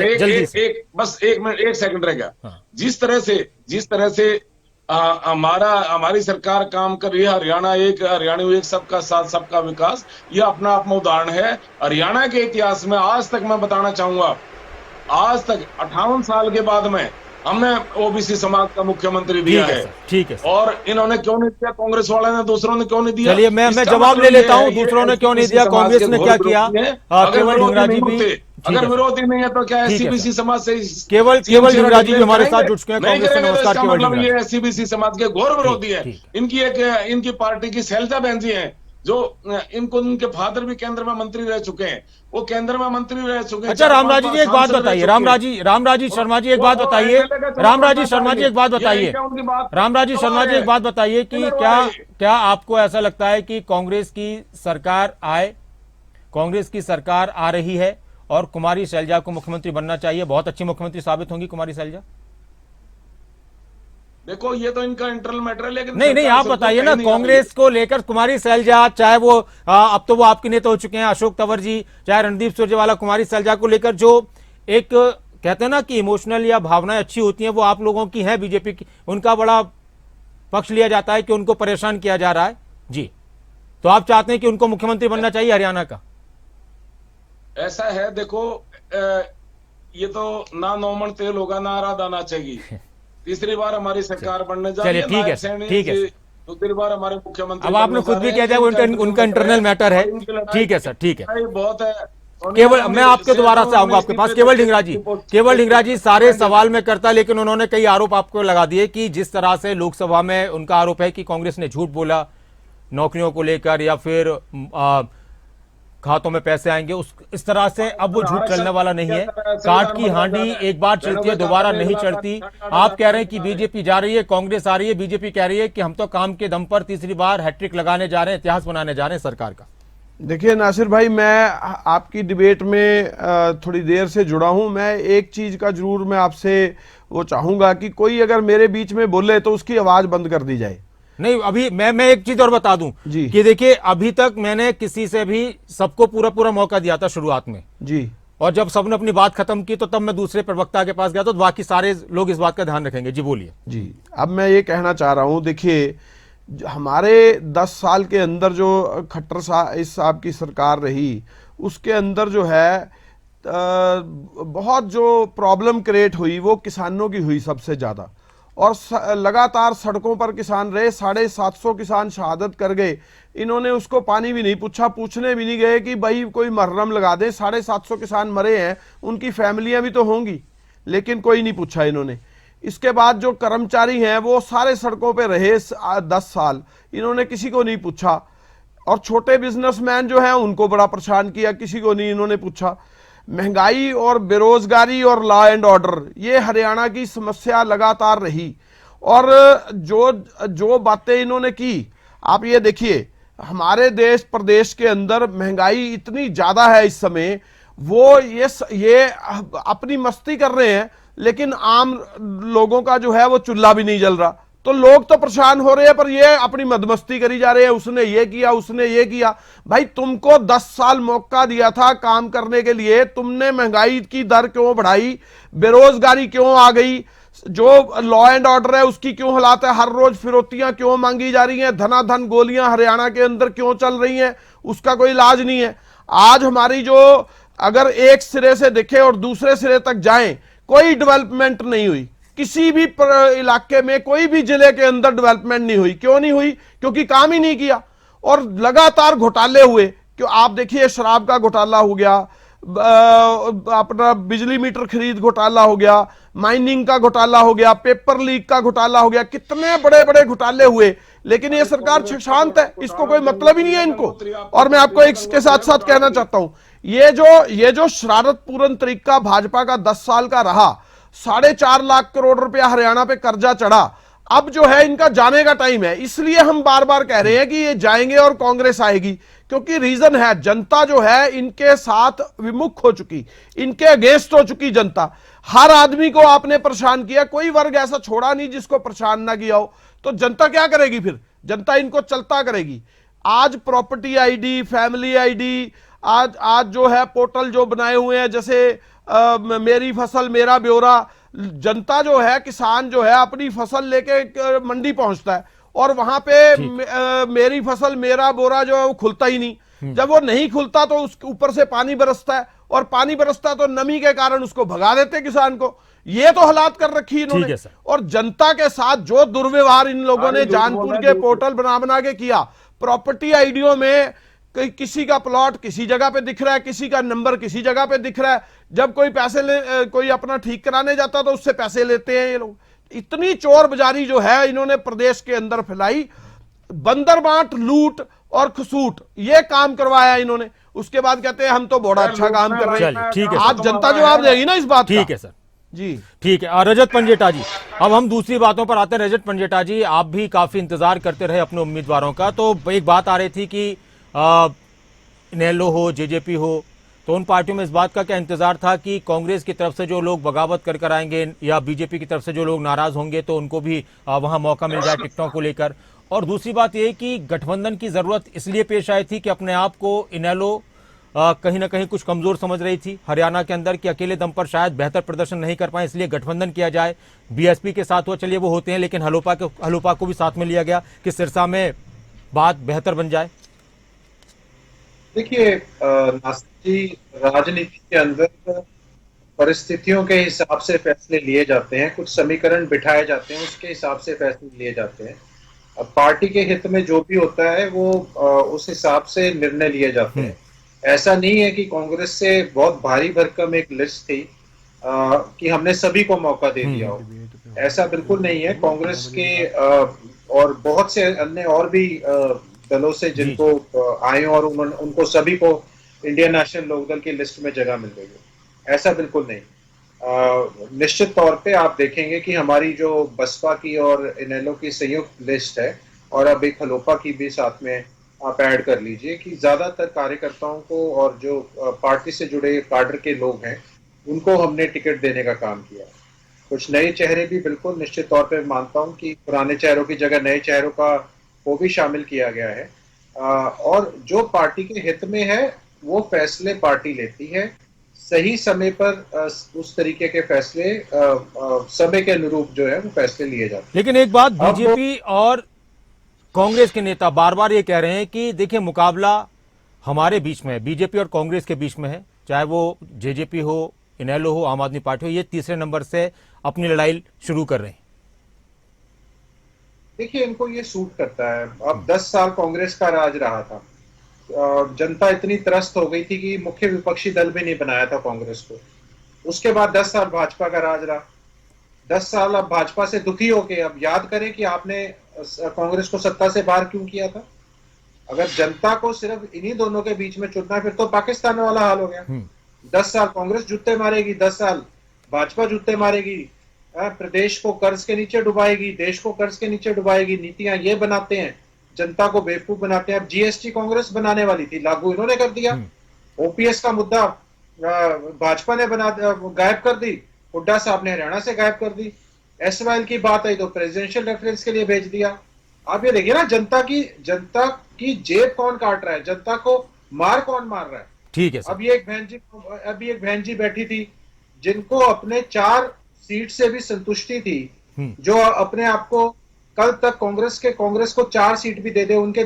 बस 1 मिनट 1 सेकंड रह गया। जिस तरह से हमारी सरकार काम कर रही है, हरियाणा एक सबका साथ सबका विकास, ये अपना आप में उदाहरण है। हरियाणा के इतिहास में आज तक मैं बताना चाहूंगा, आज तक 58 साल के बाद में हमने ओबीसी समाज का मुख्यमंत्री दिया है। ठीक है। और इन्होंने क्यों नहीं दिया? कांग्रेस वाले ने, दूसरों ने क्यों नहीं दिया? चलिए मैं जवाब ले लेता हूं, दूसरों ने क्यों नहीं दिया, कांग्रेस ने क्या किया। केवल ढूंगरा जी भी, अगर विरोधी नहीं है तो क्या एससीबीसी समाज से केवल ढूंगरा जी भी हमारे साथ जुड़ चुके हैं कांग्रेस से। नमस्कार। मतलब ये एससीबीसी समाज के घोर विरोधी है। इनकी पार्टी की शैलजा बहन जी है, जो इनके फादर भी केंद्र में मंत्री रह चुके हैं, वो केंद्र में मंत्री रह चुके हैं। अच्छा रामराजी जी एक बात बताइए, रामराजी शर्मा जी एक बात बताइए, रामराजी शर्मा जी एक बात बताइए, रामराजी शर्मा जी एक बात बताइए कि क्या आपको ऐसा लगता है कि कांग्रेस की सरकार आ रही है और कुमारी शैलजा को मुख्यमंत्री बनना चाहिए? बहुत अच्छी मुख्यमंत्री साबित होंगी कुमारी शैलजा। देखो ये तो इनका इंटरनल मैटर है, लेकिन नहीं आप बताइए ना, कांग्रेस को लेकर कुमारी शैलजा, चाहे वो अब तो वो आपके नेता हो चुके हैं अशोक तंवर जी, चाहे रणदीप सुरजेवाला, कुमारी शैलजा को लेकर जो एक कहते हैं ना कि इमोशनल या भावनाएं अच्छी होती हैं, वो आप लोगों की है, बीजेपी की, उनका बड़ा पक्ष लिया जाता है कि उनको परेशान किया जा रहा है जी। तो आप चाहते हैं कि उनको मुख्यमंत्री बनना चाहिए हरियाणा का? ऐसा है, देखो ये तो ना नौमन तेल होगा ना आराधना चाहिए। तीसरी बार हमारी सरकार बनने जा रही है। ठीक है। दूसरी बार हमारे मुख्यमंत्री, अब आपने खुद भी कह दिया उनका इंटरनल मैटर है। ठीक है सर, ठीक है। बहुत है, केवल मैं आपके दोबारा से आऊंगा आपके पास। केवल ढींगरा जी सारे सवाल में करता, लेकिन उन्होंने कई आरोप आपको लगा दिए कि जिस तरह से लोकसभा में उनका आरोप है कि कांग्रेस ने झूठ बोला नौकरियों को लेकर या फिर खातों में पैसे आएंगे, इस तरह से अब वो झूठ चलने वाला नहीं है। काट की हांडी एक बार चलती है, दोबारा नहीं चढ़ती। आप कह रहे हैं कि बीजेपी जा रही है, कांग्रेस आ रही है, बीजेपी कह रही है कि हम तो काम के दम पर तीसरी बार हैट्रिक लगाने जा रहे हैं, इतिहास बनाने जा रहे हैं सरकार का। देखिए नासिर भाई, मैं आपकी डिबेट में थोड़ी देर से जुड़ा हूं। मैं एक चीज का जरूर मैं आपसे वो चाहूंगा कि कोई अगर मेरे बीच में बोले तो उसकी आवाज बंद कर दी जाए। नहीं, अभी मैं एक चीज और बता दूं जी कि देखिए, अभी तक मैंने किसी से भी सबको पूरा मौका दिया था शुरुआत में जी, और जब सबने अपनी बात खत्म की तो तब मैं दूसरे प्रवक्ता के पास गया तो बाकी सारे लोग इस बात का ध्यान रखेंगे। जी बोलिए। जी, अब मैं ये कहना चाह रहा हूं, देखिए हमारे 10 साल के अंदर जो खट्टर साहब की सरकार रही, उसके अंदर जो है बहुत जो प्रॉब्लम क्रिएट हुई वो किसानों की हुई सबसे ज़्यादा, और लगातार सड़कों पर किसान रहे। 750 किसान शहादत कर गए, इन्होंने उसको पानी भी नहीं पूछा, पूछने भी नहीं गए कि भाई कोई मुहर्रम लगा दे। 750 किसान मरे हैं, उनकी फैमिलियां भी तो होंगी, लेकिन कोई नहीं पूछा इन्होंने। इसके बाद जो कर्मचारी हैं वो सारे सड़कों पे रहे 10 साल, इन्होंने किसी को नहीं पूछा। और छोटे बिजनेसमैन जो हैं उनको बड़ा परेशान किया, किसी को नहीं इन्होंने पूछा। महंगाई और बेरोजगारी और लॉ एंड ऑर्डर, ये हरियाणा की समस्या लगातार रही। और जो बातें इन्होंने की, आप ये देखिए, हमारे देश प्रदेश के अंदर महंगाई इतनी ज्यादा है इस समय, वो ये अपनी मस्ती कर रहे हैं, लेकिन आम लोगों का जो है वो चूल्हा भी नहीं जल रहा। तो लोग तो परेशान हो रहे हैं, पर ये अपनी मदमस्ती करी जा रहे हैं, उसने ये किया, उसने ये किया। भाई तुमको 10 साल मौका दिया था काम करने के लिए, तुमने महंगाई की दर क्यों बढ़ाई, बेरोजगारी क्यों आ गई, जो लॉ एंड ऑर्डर है उसकी क्यों हालात है, हर रोज फिरौतियां क्यों मांगी जा रही हैं, धनाधन गोलियां हरियाणा के अंदर क्यों चल रही हैं, उसका कोई इलाज नहीं है। आज हमारी जो अगर एक सिरे से देखें और दूसरे सिरे तक जाएं, कोई डेवलपमेंट नहीं हुई, किसी भी इलाके में कोई भी जिले के अंदर डेवलपमेंट नहीं हुई। क्यों नहीं हुई? क्योंकि काम ही नहीं किया, और लगातार घोटाले हुए। क्यों? आप देखिए, शराब का घोटाला हो गया, अपना बिजली मीटर खरीद घोटाला हो गया, माइनिंग का घोटाला हो गया, पेपर लीक का घोटाला हो गया, कितने बड़े बड़े घोटाले हुए, लेकिन ये सरकार शांत है, इसको कोई मतलब ही नहीं है इनको। और मैं आपको इसके साथ साथ कहना चाहता हूं, ये जो शरारत पूर्ण तरीका भाजपा का 10 साल का रहा, 4.5 लाख करोड़ रुपया हरियाणा पे कर्जा चढ़ा, अब जो है इनका जाने का टाइम है। इसलिए हम बार बार कह रहे हैं कि ये जाएंगे और कांग्रेस आएगी, क्योंकि रीजन है, जनता जो है इनके साथ विमुख हो चुकी, इनके अगेंस्ट हो चुकी जनता। हर आदमी को आपने परेशान किया, कोई वर्ग ऐसा छोड़ा नहीं जिसको परेशान ना किया हो। तो जनता क्या करेगी फिर? जनता इनको चलता करेगी। आज प्रॉपर्टी आईडी, फैमिली आईडी, आज जो है पोर्टल जो बनाए हुए हैं, जैसे मेरी फसल मेरा ब्यौरा, जनता जो है, किसान जो है अपनी फसल लेके मंडी पहुंचता है और वहां पे मेरी फसल मेरा बोरा जो है वो खुलता ही नहीं। जब वो नहीं खुलता तो उसके ऊपर से पानी बरसता है, और पानी बरसता तो नमी के कारण उसको भगा देते किसान को। ये तो हालात कर रखी इन्होंने। और जनता के साथ जो दुर्व्यवहार इन लोगों ने जानपुर के पोर्टल बना के किया, प्रॉपर्टी आईडियो में किसी का प्लॉट किसी जगह पे दिख रहा है, किसी का नंबर किसी जगह पे दिख रहा है। जब कोई कोई अपना ठीक कराने जाता तो उससे पैसे लेते हैं ये लोग। इतनी चोर बाजारी जो है इन्होंने प्रदेश के अंदर फैलाई, बंदर बांट, लूट और खसूट, ये काम करवाया इन्होंने। उसके बाद कहते हैं हम तो बड़ा अच्छा काम कर रहे हैं। ठीक है, आज जनता जवाब देगी ना इस बात का। ठीक है सर जी, ठीक है। रजत पंजेटा जी, अब हम दूसरी बातों पर आते हैं। रजत पंजेटा जी, आप भी काफी इंतजार करते रहे अपने उम्मीदवारों का, तो एक बात आ रही थी कि इनेलो हो, जेजेपी हो, तो उन पार्टियों में इस बात का क्या इंतजार था कि कांग्रेस की तरफ से जो लोग बगावत कर आएंगे या बीजेपी की तरफ से जो लोग नाराज होंगे तो उनको भी वहां मौका मिल जाए टिकटों को लेकर। और दूसरी बात यह कि गठबंधन की जरूरत इसलिए पेश आई थी कि अपने आप को इनेलो कहीं ना कहीं कुछ कमजोर समझ रही थी हरियाणा के अंदर, कि अकेले दम पर शायद बेहतर प्रदर्शन नहीं कर पाए, इसलिए गठबंधन किया जाए। बीएसपी के साथ हुआ, चलिए वो होते हैं, लेकिन हलोपा को भी साथ में लिया गया कि सिरसा में बात बेहतर बन जाए। देखिए राजनीति के अंदर परिस्थितियों के हिसाब से फैसले लिए जाते हैं, कुछ समीकरण बिठाए जाते हैं, उसके हिसाब से फैसले लिए जाते हैं। अब पार्टी के हित में जो भी होता है वो उस हिसाब से निर्णय लिए जाते हैं। ऐसा नहीं है कि कांग्रेस से बहुत भारी भरकम एक लिस्ट थी कि हमने सभी को मौका दे दिया हो। ऐसा बिल्कुल नहीं है। कांग्रेस के और बहुत से अन्य और भी दलों से जिनको आए और उनको सभी को इंडियन नेशनल लोकदल की लिस्ट में जगह मिल गई है। ऐसा बिल्कुल नहीं। निश्चित तौर पे आप देखेंगे कि हमारी जो बसपा की और इनेलो की संयुक्त लिस्ट है और अब एक हलोपा की भी साथ में आप ऐड कर लीजिए कि ज्यादातर कार्यकर्ताओं को और जो पार्टी से जुड़े काडर के लोग हैं उनको हमने टिकट देने का काम किया। कुछ नए चेहरे भी बिल्कुल निश्चित तौर पे मानता हूं कि पुराने चेहरों की जगह नए चेहरों को भी शामिल किया गया है। और जो पार्टी के हित में है वो फैसले पार्टी लेती है। सही समय पर उस तरीके के फैसले समय के अनुरूप जो है वो फैसले लिए जाते हैं। लेकिन एक बात, बीजेपी और कांग्रेस के नेता बार बार ये कह रहे हैं कि देखिए मुकाबला हमारे बीच में है, बीजेपी और कांग्रेस के बीच में है, चाहे वो जेजेपी हो, इनेलो हो, आम आदमी पार्टी हो, ये तीसरे नंबर से अपनी लड़ाई शुरू कर रहे हैं। देखिए इनको ये सूट करता है। अब 10 साल कांग्रेस का राज रहा था, जनता इतनी त्रस्त हो गई थी कि मुख्य विपक्षी दल भी नहीं बनाया था कांग्रेस को। उसके बाद 10 साल भाजपा का राज रहा, 10 साल अब भाजपा से दुखी होके अब याद करें कि आपने कांग्रेस को सत्ता से बाहर क्यों किया था। अगर जनता को सिर्फ इन्हीं दोनों के बीच में चुनना है फिर तो पाकिस्तान वाला हाल हो गया। 10 साल कांग्रेस जूते मारेगी, 10 साल भाजपा जूते मारेगी, प्रदेश को कर्ज के नीचे डुबाएगी, देश को कर्ज के नीचे डुबाएगी। नीतियां ये बनाते हैं, जनता को बेवकूफ बनाते हैं। अब जीएसटी कांग्रेस बनाने वाली थी, लागू इन्होंने कर दिया। ओपीएस का मुद्दा भाजपा ने गायब कर दी, हुड्डा साहब ने हरियाणा से गायब कर दी। एसवाइएल की बात आई तो प्रेसिडेंशियल रेफरेंस के लिए भेज दिया। आप ये देखिए ना, जनता की जेब कौन काट रहा है, जनता को मार कौन मार रहा है। ठीक है। अभी एक बहन जी बैठी थी जिनको अपने 4 सीट से भी संतुष्टि थी, जो अपने आप को कल तक कांग्रेस को 4 सीट भी दे दे उनके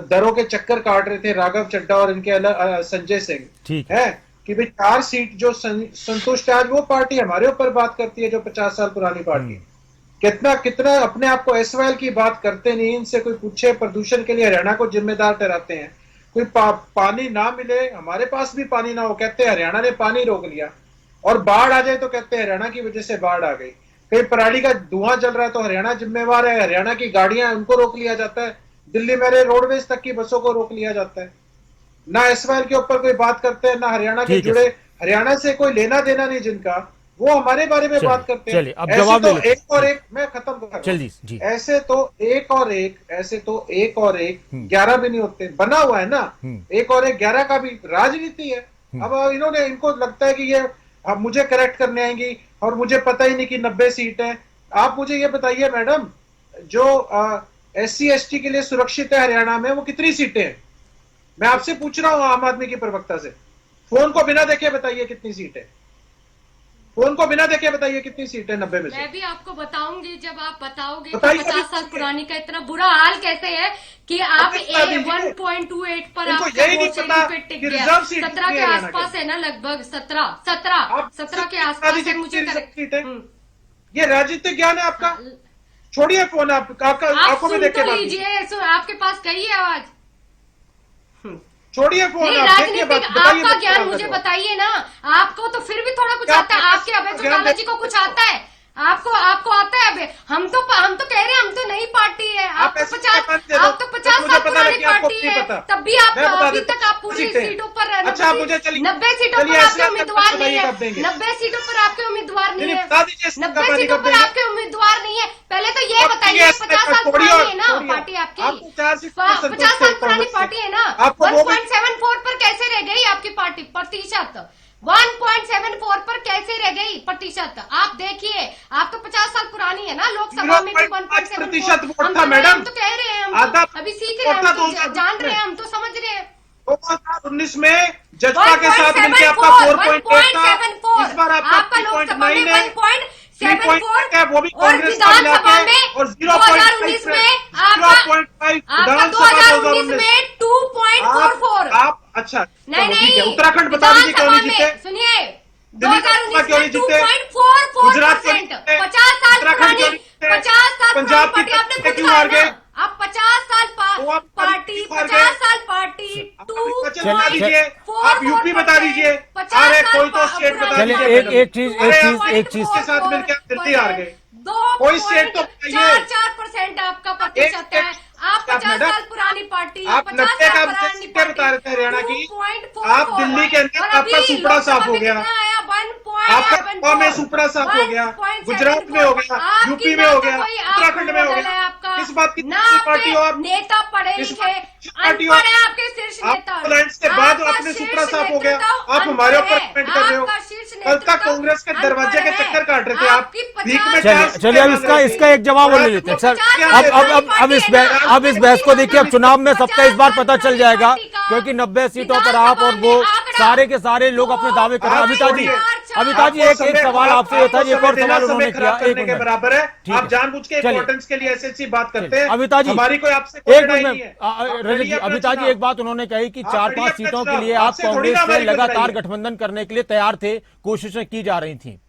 दरों के चक्कर काट रहे थे राघव चड्ढा और इनके अलग संजय सिंह है कि भाई 4 सीट जो संतुष्ट है। आज वो पार्टी हमारे ऊपर बात करती है जो 50 साल पुरानी पार्टी। कितना अपने आप को एसवाइएल की बात करते नहीं। इनसे कोई पूछे, प्रदूषण के लिए हरियाणा को जिम्मेदार ठहराते हैं। कोई पानी ना मिले, हमारे पास भी पानी ना हो, कहते हैं हरियाणा ने पानी रोक लिया। और बाढ़ आ जाए तो कहते हैं हरियाणा की वजह से बाढ़ आ गई। कहीं पराली का धुआं जल रहा है तो हरियाणा जिम्मेवार है, हरियाणा की गाड़ियां उनको रोक लिया जाता है। दिल्ली में रोडवेज तक की बसों को रोक लिया जाता है। ना एसवाइएल के ऊपर कोई बात करते हैं, ना हरियाणा के जुड़े, हरियाणा से कोई लेना देना नहीं जिनका, वो हमारे बारे में बात करते हैं। अब जवाब तो एक और एक, मैं खत्म कर रहा हूं। ऐसे तो एक और एक 11 भी नहीं होते। बना हुआ है ना, 1 और 1 11 का भी राजनीति है। अब इनको लगता है कि ये अब मुझे करेक्ट करने आएंगी और मुझे पता ही नहीं कि 90 सीट है। आप मुझे ये बताइए मैडम, जो SC ST के लिए सुरक्षित है हरियाणा में, वो कितनी सीटें हैं? मैं आपसे पूछ रहा हूं आम आदमी की प्रवक्ता से। फोन को बिना देखे बताइए कितनी सीट है। फोन को बिना देखे बताइए कितनी सीट है 90 में से। मैं भी आपको बताऊंगी जब आप बताओगे कि 50 साल पुरानी का इतना बुरा हाल कैसे है कि आप 1.28 पर आपका वोट पे टिक गया। 17 के आसपास है ना, लगभग 17 के आसपास है। मुझे ये राजनीतिक ज्ञान है आपका? छोड़िए फोन, आपको भी देख के लीजिए, आपके पास कही है आवाज। छोड़िए फोन, राजनीतिक आपका ज्ञान मुझे बताइए ना। आपको तो फिर भी थोड़ा कुछ आता है। आपके अभय चौटाला जी को कुछ आता है? आपको आता है? अबे हम तो कह रहे हैं हम तो नई पार्टी है। आप तो 50 साल पुरानी पार्टी है, तब भी आप अभी तक आप पूरी सीटों पर 90 सीटों पर आपके उम्मीदवार नहीं है। 90 सीटों पर आपके उम्मीदवार नहीं है। 90 सीटों पर आपके उम्मीदवार नहीं है। पहले तो ये बताइए, 50 साल पुरानी है ना पार्टी आपकी, 50 साल पुरानी पार्टी है ना। 1.74 पर कैसे रह गई आपकी पार्टी प्रतिशत? 1.74 पर कैसे रह गई प्रतिशत? आप देखिए, आप तो 50 साल पुरानी है ना। लोकसभा में भी 1.74 वोट था मैडम। हम तो कह रहे हैं, हम अभी सीख रहे हैं, हम तो जान रहे हैं, हम तो समझ रहे हैं। 2019 में जजपा के साथ मिलकर आपका 4.8 था। इस बार आपका लोकसभा में 1.74 वो भी कांग्रेस का मिलाके, और 2019 में आपका 2019 में 2.44। आप अच्छा नहीं, उत्तराखंड बता दीजिए क्यों नहीं जीते? सुनिए, 2019 में 2.44%। 50 साल पुरानी, 50 साल पंजाब पार्टी आपने क्यों हार गए? आप 50 साल पार्टी हिमाचल बता दीजिए, आप यूपी बता दीजिए, अरे कोई तो स्टेट बता चलिए दीजिए। एक चीज के साथ मिलकर दिल्ली हार गए। कोई स्टेट तो बताइए। 4% आपका प्रतिशत है। आप 50 साल पुरानी पार्टी, आप 50 90 साल का पुरानी क्या बता रहे थे हरियाणा की? 2.44 आप दिल्ली के अंदर और आपका अभी सुपड़ा साफ हो लोकसभा में गया। कितना आया? आपका गोवा में सुपड़ा साफ हो गया, 1.74 गुजरात में हो गया, यूपी में हो गया, उत्तराखंड में हो गया। किस बात की पार्टी हो आप? नेता पढ़े लिखे, पार्टी हो? अनपढ़ है आपके शीर्ष नेता। आप अलायंस के बाद आपका अपने शीर्ष सुपड़ा साफ हो गया, नेतृत्व आप हमारे ऊपर अनपढ़ कमेंट है। कर रहे हो। आपका शीर्ष कल तक नेतृत्व कांग्रेस के दरवाजे के अनपढ़ है। चक्कर काट रहे थे आप। आपकी भीख में 50 चलिए अब इसका एक जवाब और ले लेते हैं सर। अब इस बहस को देखिए, अब चुनाव में सबका इस बार पता चल जाएगा, क्योंकि 90 सीटों पर आप और वो सारे के सारे लोग अपने दावे कर रहे हैं। अमिता जी एक सवाल आपसे ये था, एक और सवाल उन्होंने किया। एक के बराबर है, आप जानबूझ के इंपॉर्टेंस के लिए ऐसी बात करते हैं। अमिता जी हमारी कोई आपसे एक मिनट, रजत जी, अमिता जी एक बात उन्होंने कही कि 4-5 सीटों के लिए आप कांग्रेस से लगातार गठबंधन करने के लिए तैयार थे, कोशिशें की जा रही थी।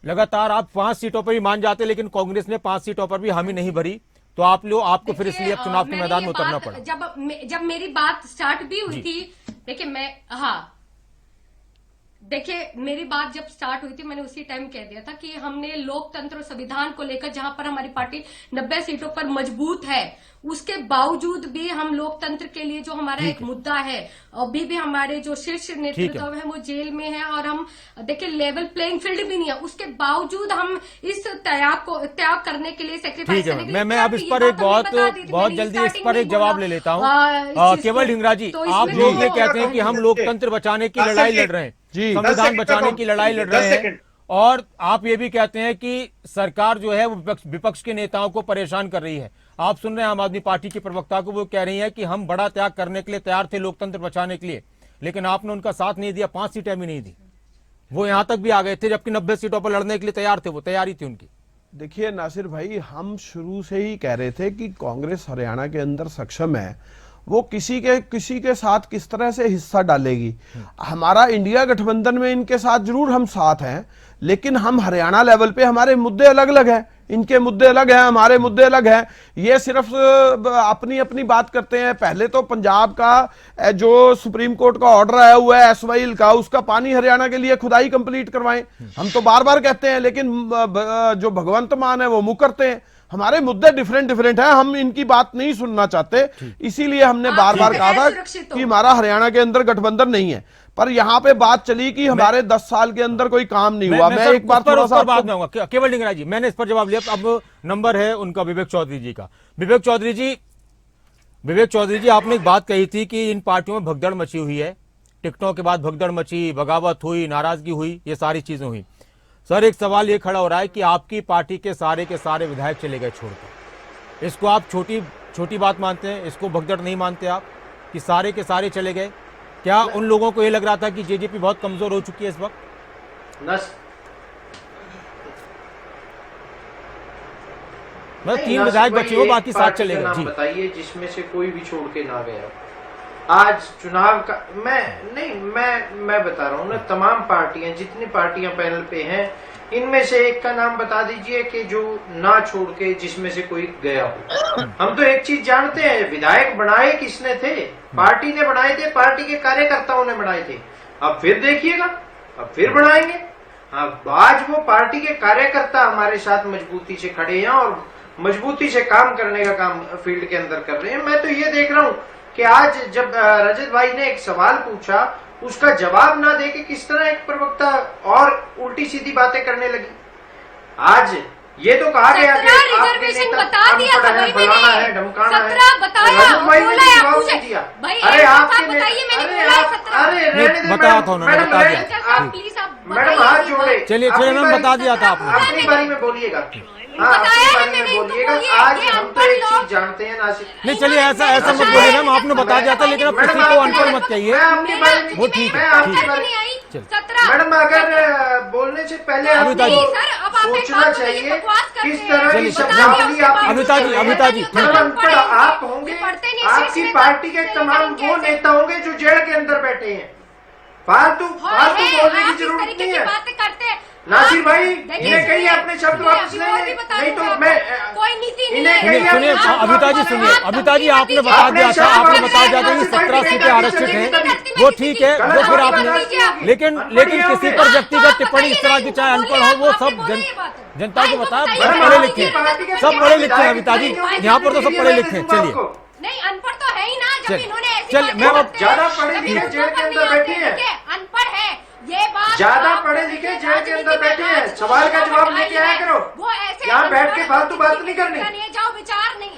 लगातार आप 5 सीटों पर ही मान जाते, लेकिन कांग्रेस ने 5 सीटों पर भी हामी नहीं भरी, तो आपको फिर इसलिए अब चुनाव के मैदान में उतरना पड़ा। जब मेरी बात स्टार्ट भी हुई थी, देखिए मेरी बात जब स्टार्ट हुई थी, मैंने उसी टाइम कह दिया था कि हमने लोकतंत्र और संविधान को लेकर, जहां पर हमारी पार्टी 90 सीटों पर मजबूत है, उसके बावजूद भी हम लोकतंत्र के लिए जो हमारा एक मुद्दा है, अभी भी हमारे जो शीर्ष नेतृत्व है वो जेल में है, और हम देखिए लेवल प्लेइंग फील्ड भी नहीं है, उसके बावजूद हम इस त्याग करने के लिए, सेक्रीफाइस करने के लिए, मैं अब इस पर एक बहुत जल्दी इस पर एक जवाब ले लेता हूँ। केवल ढींगरा जी, आप लोग ये कहते हैं कि हम लोकतंत्र बचाने की लड़ाई लड़ रहे हैं, संविधान बचाने की लड़ाई लड़ रहे हैं, और आप ये भी कहते हैं कि सरकार जो है वो विपक्ष के नेताओं को परेशान कर रही है। आप सुन रहे हैं आम आदमी पार्टी की प्रवक्ता को, वो कह रही है कि हम बड़ा त्याग करने के लिए तैयार थे लोकतंत्र बचाने के लिए, लेकिन आपने उनका साथ नहीं दिया, 5 सीटें भी नहीं दी, वो यहां तक भी आ गए थे, जबकि 90 सीटों पर लड़ने के लिए तैयार थे, वो तैयारी थी उनकी। देखिए नासिर भाई, हम शुरू से ही कह रहे थे कि कांग्रेस हरियाणा के अंदर सक्षम है, वो किसी के साथ किस तरह से हिस्सा डालेगी। हमारा इंडिया गठबंधन में इनके साथ जरूर हम साथ हैं, लेकिन हम हरियाणा लेवल पे हमारे मुद्दे अलग अलग हैं, इनके मुद्दे अलग हैं, हमारे मुद्दे अलग हैं। ये सिर्फ अपनी अपनी बात करते हैं। पहले तो पंजाब का जो सुप्रीम कोर्ट का ऑर्डर आया हुआ है एसवाइल का, उसका पानी हरियाणा के लिए खुदाई कंप्लीट करवाएं। हम तो बार बार कहते हैं, लेकिन जो भगवंत मान है वो मुकरते हैं। हमारे मुद्दे डिफरेंट हैं, हम इनकी बात नहीं सुनना चाहते, इसीलिए हमने बार बार कहा था कि हमारा हरियाणा के अंदर गठबंधन नहीं है। पर यहाँ पे बात चली कि हमारे 10 साल के अंदर कोई काम नहीं हुआ। मैं एक बार थोड़ा सा बात में आऊंगा। केवल ढींगरा जी, मैंने इस पर जवाब लिया। अब नंबर है उनका विवेक चौधरी जी का। विवेक चौधरी जी, आपने एक बात कही थी कि इन पार्टियों में भगदड़ मची हुई है, टिकटों के बाद भगदड़ मची, बगावत हुई, नाराजगी हुई, ये सारी चीजें हुई। सर, एक सवाल ये खड़ा हो रहा है कि आपकी पार्टी के सारे विधायक चले गए छोड़कर। इसको आप छोटी बात मानते हैं? इसको भगदड़ नहीं मानते आप कि सारे के सारे चले गए? क्या उन लोगों को ये लग रहा था कि जेजेपी बहुत कमजोर हो चुकी है इस वक्त? बस 3 विधायक बचे हो, बाकी 7 चले गए। जी बताइए जिसमें से कोई भी छोड़ के ना गया। आज चुनाव का मैं बता रहा हूँ ना, तमाम पार्टियां, जितनी पार्टियां पैनल पे हैं, इनमें से एक का नाम बता दीजिए कि जो ना छोड़ के जिसमें से कोई गया हो। हम तो एक चीज जानते हैं, विधायक बनाए किसने थे? पार्टी ने बनाए थे, पार्टी के कार्यकर्ताओं ने बनाए थे। अब फिर देखिएगा, अब फिर बनाएंगे। आज वो पार्टी के कार्यकर्ता हमारे साथ मजबूती से खड़े हैं और मजबूती से काम करने का काम फील्ड के अंदर कर रहे हैं। मैं तो ये देख रहा हूँ कि आज जब रजत भाई ने एक सवाल पूछा, उसका जवाब ना देके किस तरह एक प्रवक्ता और उल्टी सीधी बातें करने लगी। आज ये तो कहा गया कि रिजर्वेशन बता दिया था, बुलाना है, धमकाना है। बताया, भाई ने जवाब नहीं दिया। अरे आपके बताइए, मैंने बोला 17। अरे रहने दे, बताया था उन्होंने, बता दिया। प्लीज आप मैडम हाथ जोड़े। चलिए मैम, बता दिया था आपने। अपनी बारी में बोलिएगा। बोलिएगा। आज हम तो एक चीज जानते हैं नासिर। नहीं, चलिए ऐसा मत बोलिए मैम, आपने बता दिया था, लेकिन अब किसी को अनपढ़ मत कहिए। वो ठीक है। मैडम, अगर बोलने से पहले अमिता जी सोचना चाहिए किस तरह की शब्दावली आप। अमिता जी आप होंगे, आपकी पार्टी के तमाम वो नेता होंगे जो जेल के अंदर बैठे हैं। फालतू बोलने की जरूरत नहीं है। नासिर भाई देखिए, इन्हें कहिए अपने शब्द सुनिए, वापस अभी ले और भी लें। बता नहीं दूं तो आपको, मैं कोई नीति नहीं इन्हें है। कहिए सुनिए अपने शब्द अभिता जी वापस ले सुनिए लें। अभिता जी आपने बता आपने दिया था शब्द आपने वापस बता ले दिया था कि लें। 17 सीटें आरक्षित हैं वो ठीक है गलत वो फिर बात आपने बता दीजिए। लेकिन किसी पर व्यक्तिगत टिप्पणी इस तरह की चाहे अनपढ़ हो वो सब जनता को बताया सब पढ़े लिखे हैं सब पढ़े लिखे हैं अभिता जी यहाँ पर तो सब पढ़े लिखे हैं चलिए नहीं अनपढ़ तो है ही ना जब चलिए, इन्होंने ऐसी चलिए, बातें मैं अब करते हैं, ज्यादा पढ़े जब लिखे इनको जेल के पता अंदर नहीं बैठे आते, हैं। देखिए, अनपढ़ है ये बात ज्यादा आप पढ़े देखिए, लिखे जेल के अंदर राजनीति बैठे में हैं। आज सवाल का जवाब आई लेके आया है, करो। वो ऐसे यहाँ बैठ के अनपढ़ फालतू बात किसी नहीं की करनी। शिक्षा है, जाओ विचार नहीं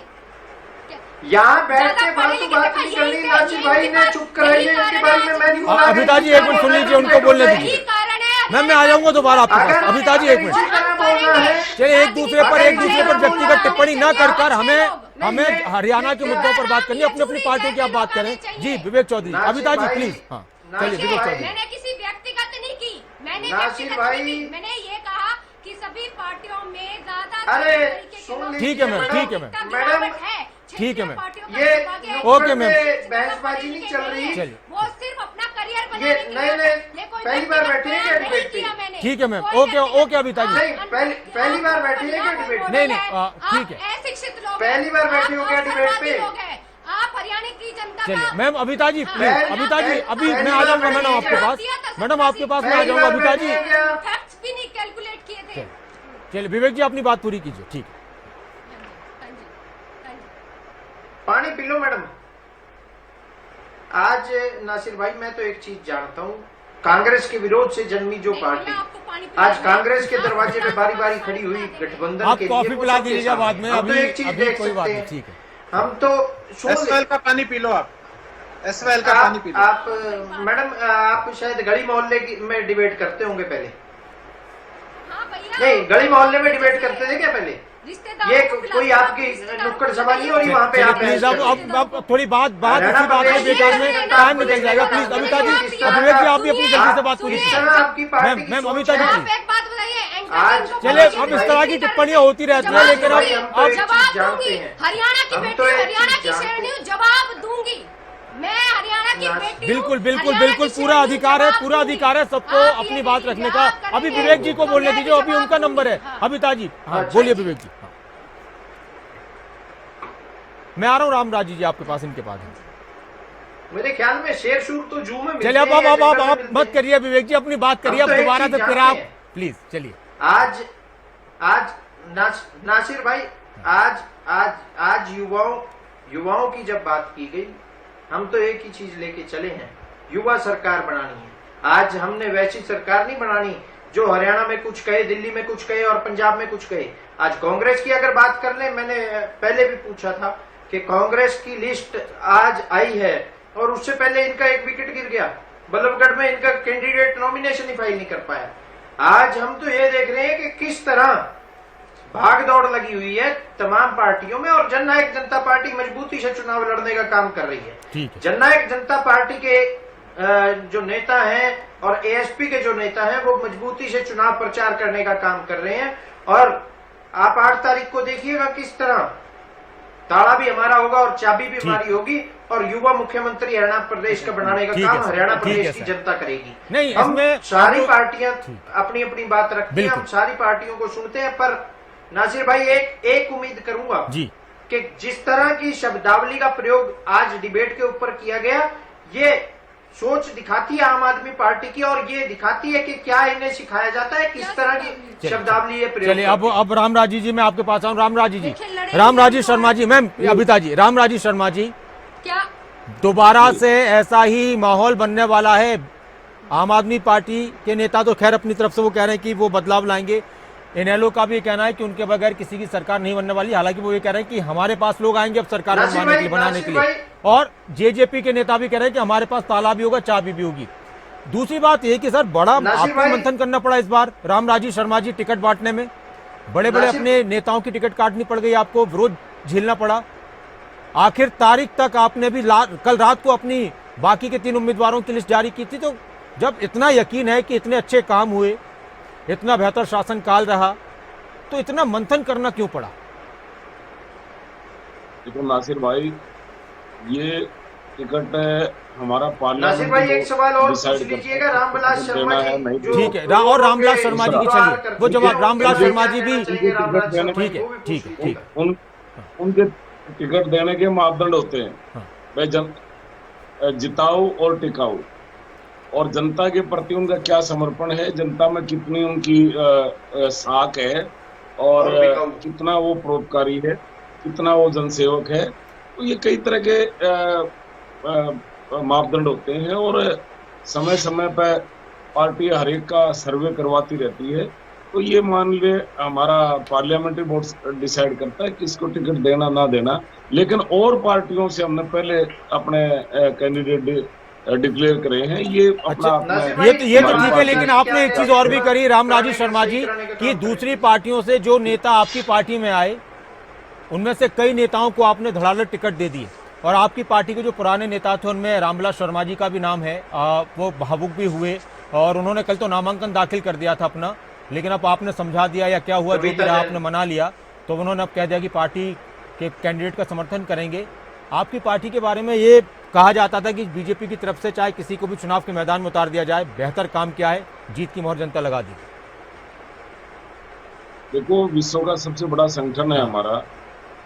यहाँ बैठ ज्यादा के पढ़े फालतू लिखे बात का नहीं यही करनी। है, नासिर यही भाई ने बात- चुप कराइए यही इनके कारण बारे है में आज मैं नहीं बोला। अभिता जी एक मिनट सुन लीजिए उनको बोलने यही दीजिए कारण है मैं आ जाऊंगा दोबारा आपके पास अगर- अभिता जी एक मिनट इसी तरह बोलना है चलिए एक दूसरे पर व्यक्तिगत टिप्पणी न कर कर हमें हरियाणा के मुद्दों पर बात करनी है अपनी अपनी पार्टियों की आप बात करें जी विवेक चौधरी अभिता जी प्लीज हाँ चलिए विवेक चौधरी मैंने किसी व्यक्तिगत नहीं की मैंने नासिर व्यक्तिगत भाई- नहीं की। मैंने ये कहा कि सभी पार्टियों में ज्यादा अरे, तरीके के सुन लोग- ठीक है मैम, ठीक है मैम। का मैडम, गिरावट है। ठीक है मैम। पार्टियों का ये दुर्भाग्य है। Okay ma'am. बहसबाजी नहीं चल रही। चलिए। वो सिर्फ अपना करियर ये बनाने के नहीं, लिए नहीं, ये कोई पहली बार व्यक्तिगत बैठी है क्या बयान नहीं डिबेट पे? किया मैंने। ठीक है मैम कोई ओके व्यक्तिगत- ओके अभिता जी नहीं, पहली बार बैठी है क्या डिबेट पे? नहीं, नहीं, ठीक है। आप अशिक्षित लोग पहली बार बैठी हो क्या डिबेट पे? लोग हैं। आप हरियाणा की जनता चलिए का मैम अभिता जी प्लीज पहली- अभिता जी अभी पहली मैं आ बार जाऊंगा बैठी मैडम है आपके क्या? पास मैडम आपके पास मैं आ पहली जाऊंगा बार अभिता बैठी जी है क्या? फैक्ट्स भी नहीं कैलकुलेट किए थे। चलिए चलिए विवेक जी अपनी बात पूरी कीजिए ठीक है हाँ जी। पानी पी लो मैडम। आज नासिर भाई मैं तो एक चीज जानता हूँ कांग्रेस के विरोध से जन्मी जो नहीं, पार्टी मैं आपको पानी आज पिलाऊंगी। कांग्रेस के आप दरवाजे पे बताओ। बारी बारी खड़ी हुई गठबंधन आप के लिए कॉफी वो पिला सबके दीजिएगा बाद में सामने। हम तो अभी एक चीज अभी देख कोई बात सकते नहीं हैं। ठीक है हम तो सुन एसवाइल का पानी पी लो आप एसवाइल का पानी पी लो आप मैडम आप शायद गली मोहल्ले में डिबेट करते होंगे पहले हाँ भैया। नहीं गली मोहल्ले में डिबेट करते थे क्या पहले रिश्तेदारों ये को कोई पिलाते आपकी हैं, नुक्कड़ सभा नहीं हो रही वहाँ पे चलिए आप प्लीज बहस अब कर रहे अब थोड़ी बात हरियाणा इसी बात में प्रदेश बेकार में में टाइम निकल जाएगा प्लीज अभिता जी किस तरह विवेक जी का- आप भी अपनी जल्दी से बात पूरी हैं। कीजिए इस तरह आपकी पार्टी मैम की मैम सोच अभिता जी है। आप प्लीज एक बात बताइए एंकर आज- जिनको चलिए पता अब नहीं इस तरह की टिप्पणियां होती रहती है लेकिन भाई, हम तो एक जवाब चीज जानते दूंगी हैं। हरियाणा की हम बेटी तो एक हरियाणा चीज की जानते शेरनी हूँ, जवाब दूंगी मैं हरियाणा की यार, बेटी हूँ, बिल्कुल बिल्कुल हरियाणा बिल्कुल की पूरा शेरनी हूँ, अधिकार है जवाब पूरा दूंगी। अधिकार है सबको आप अपनी ये बात रखने का याद अभी करेंगे, विवेक जी को तो बोलने मैं दीजिए भी अभी जवाब उनका नंबर है दूंगी। अभिता जी हाँ अच्छा बोलिए जी। विवेक जी हाँ। मैं आ रहा हूँ रामराज जी आपके पास इनके पास हैं। मेरे ख्याल में शेर शूर तो जू में मिलते चलिए अब हैं, अब जंगल में आप मिलते मत हैं। करिए विवेक जी अपनी बात करिए हम अब तो एक दोबारा चीज से फिर जानते आप हैं। प्लीज चलिए आज आज नासिर भाई आज आज आज युवाओं की जब बात की गई हम तो एक ही चीज लेके चले हैं युवा सरकार बनानी है। आज हमने वैसी सरकार नहीं बनानी जो हरियाणा में कुछ कहे दिल्ली में कुछ कहे और पंजाब में कुछ कहे। आज कांग्रेस की अगर बात कर ले मैंने पहले भी पूछा था कि कांग्रेस की लिस्ट आज आई है और उससे पहले इनका एक विकेट गिर गया बल्लभगढ़ में इनका कैंडिडेट नॉमिनेशन ही फाइल नहीं कर पाया। आज हम तो ये देख रहे हैं कि किस तरह भाग दौड़ लगी हुई है तमाम पार्टियों में और जननायक जनता पार्टी मजबूती से चुनाव लड़ने का काम कर रही है। ठीक है जननायक जनता पार्टी के जो नेता हैं और एएसपी के जो नेता हैं वो मजबूती से चुनाव प्रचार करने का काम कर रहे हैं और आप 8 तारीख को देखिएगा किस तरह ताला भी हमारा होगा और चाबी भी हमारी होगी और युवा मुख्यमंत्री हरियाणा प्रदेश का बनाने का ठीक है काम सर, हरियाणा ठीक है प्रदेश की सर। जनता करेगी। नहीं, हम इसमें सारी आपको- पार्टियां अपनी अपनी बात रखती हैं बिल्कुल। हम सारी पार्टियों को सुनते हैं पर नासिर भाई एक उम्मीद करूंगा जी कि जिस तरह की शब्दावली का प्रयोग आज डिबेट के ऊपर किया गया ये सोच दिखाती है आम आदमी पार्टी की और ये दिखाती है कि क्या इन्हें सिखाया जाता है किस तरह की शब्दावली ये प्रयोग चलिए करती है। अब रामराजी जी मैं आपके पास आऊँ रामराजी जी देखिए, लड़ाई रामराजी में शर्मा जी मैम अभिता जी रामराजी शर्मा जी क्या दोबारा से ऐसा ही माहौल बनने वाला है। आम आदमी पार्टी के नेता तो खैर अपनी तरफ से वो कह रहे हैं कि वो बदलाव लाएंगे। इनेलो का भी कहना है कि उनके बगैर किसी की सरकार नहीं बनने वाली। हालांकि वो ये कह रहे हैं कि हमारे पास लोग आएंगे अब सरकार नासिर बनवाने के लिए भाई, बनाने के नासिर लिए। और जेजेपी के नेता भी कह रहे हैं कि हमारे पास ताला भी होगा चाबी भी होगी। दूसरी बात ये कि सर बड़ा नासिर आपको भाई- मंथन करना पड़ा इस बार रामराजी शर्मा जी टिकट बांटने में। बड़े बड़े नासिर- अपने नेताओं की टिकट काटनी पड़ गई आपको विरोध झेलना पड़ा। आखिर तारीख तक आपने भी कल रात को अपनी बाकी के 3 उम्मीदवारों की लिस्ट जारी की थी। तो जब इतना यकीन है कि इतने अच्छे काम हुए इतना बेहतर शासनकाल रहा तो इतना मंथन करना क्यों पड़ा? देखो नासिर भाई ये टिकट हमारा नासिर भाई एक सवाल और पूछ लीजिएगा रामविलास शर्मा जी नहीं जो ठीक है और रामविलास शर्मा जी की चलिए वो जवाब रामविलास शर्मा जी भी ठीक है ठीक है ठीक है उनके टिकट देने के मापदंड होते हैं भाई जिताऊ और टिकाऊ और जनता के प्रति उनका क्या समर्पण है, जनता में कितनी उनकी साख है और कितना वो परोपकारी है, कितना वो जनसेवक है। तो ये कई तरह के मापदंड होते हैं और समय समय पर पार्टी हर एक का सर्वे करवाती रहती है। तो ये मान ले हमारा पार्लियामेंट्री बोर्ड डिसाइड करता है किसको टिकट देना ना देना, लेकिन और पार्टियों से हमने पहले अपने कैंडिडेट डिक्लेयर करे हैं। ये अपना ये तो ठीक है, लेकिन आपने एक चीज और भी करी रामराजू शर्मा जी कि दूसरी पार्टियों से जो नेता आपकी पार्टी में आए उनमें से कई नेताओं को आपने धड़ाधड़ टिकट दे दिए और आपकी पार्टी के जो पुराने नेता थे उनमें रामविलास शर्मा जी का भी नाम है। वो भावुक भी हुए और उन्होंने कल तो नामांकन दाखिल कर दिया था अपना, लेकिन अब आपने समझा दिया या क्या हुआ जो भी आपने मना लिया, तो उन्होंने अब कह दिया कि पार्टी के कैंडिडेट का समर्थन करेंगे। आपकी पार्टी के बारे में ये कहा जाता था कि बीजेपी की तरफ से चाहे किसी को भी चुनाव के मैदान में उतार दिया जाए, बेहतर काम क्या है, जीत की मोहर जनता लगा दी। देखो, विश्व का सबसे बड़ा संगठन है हमारा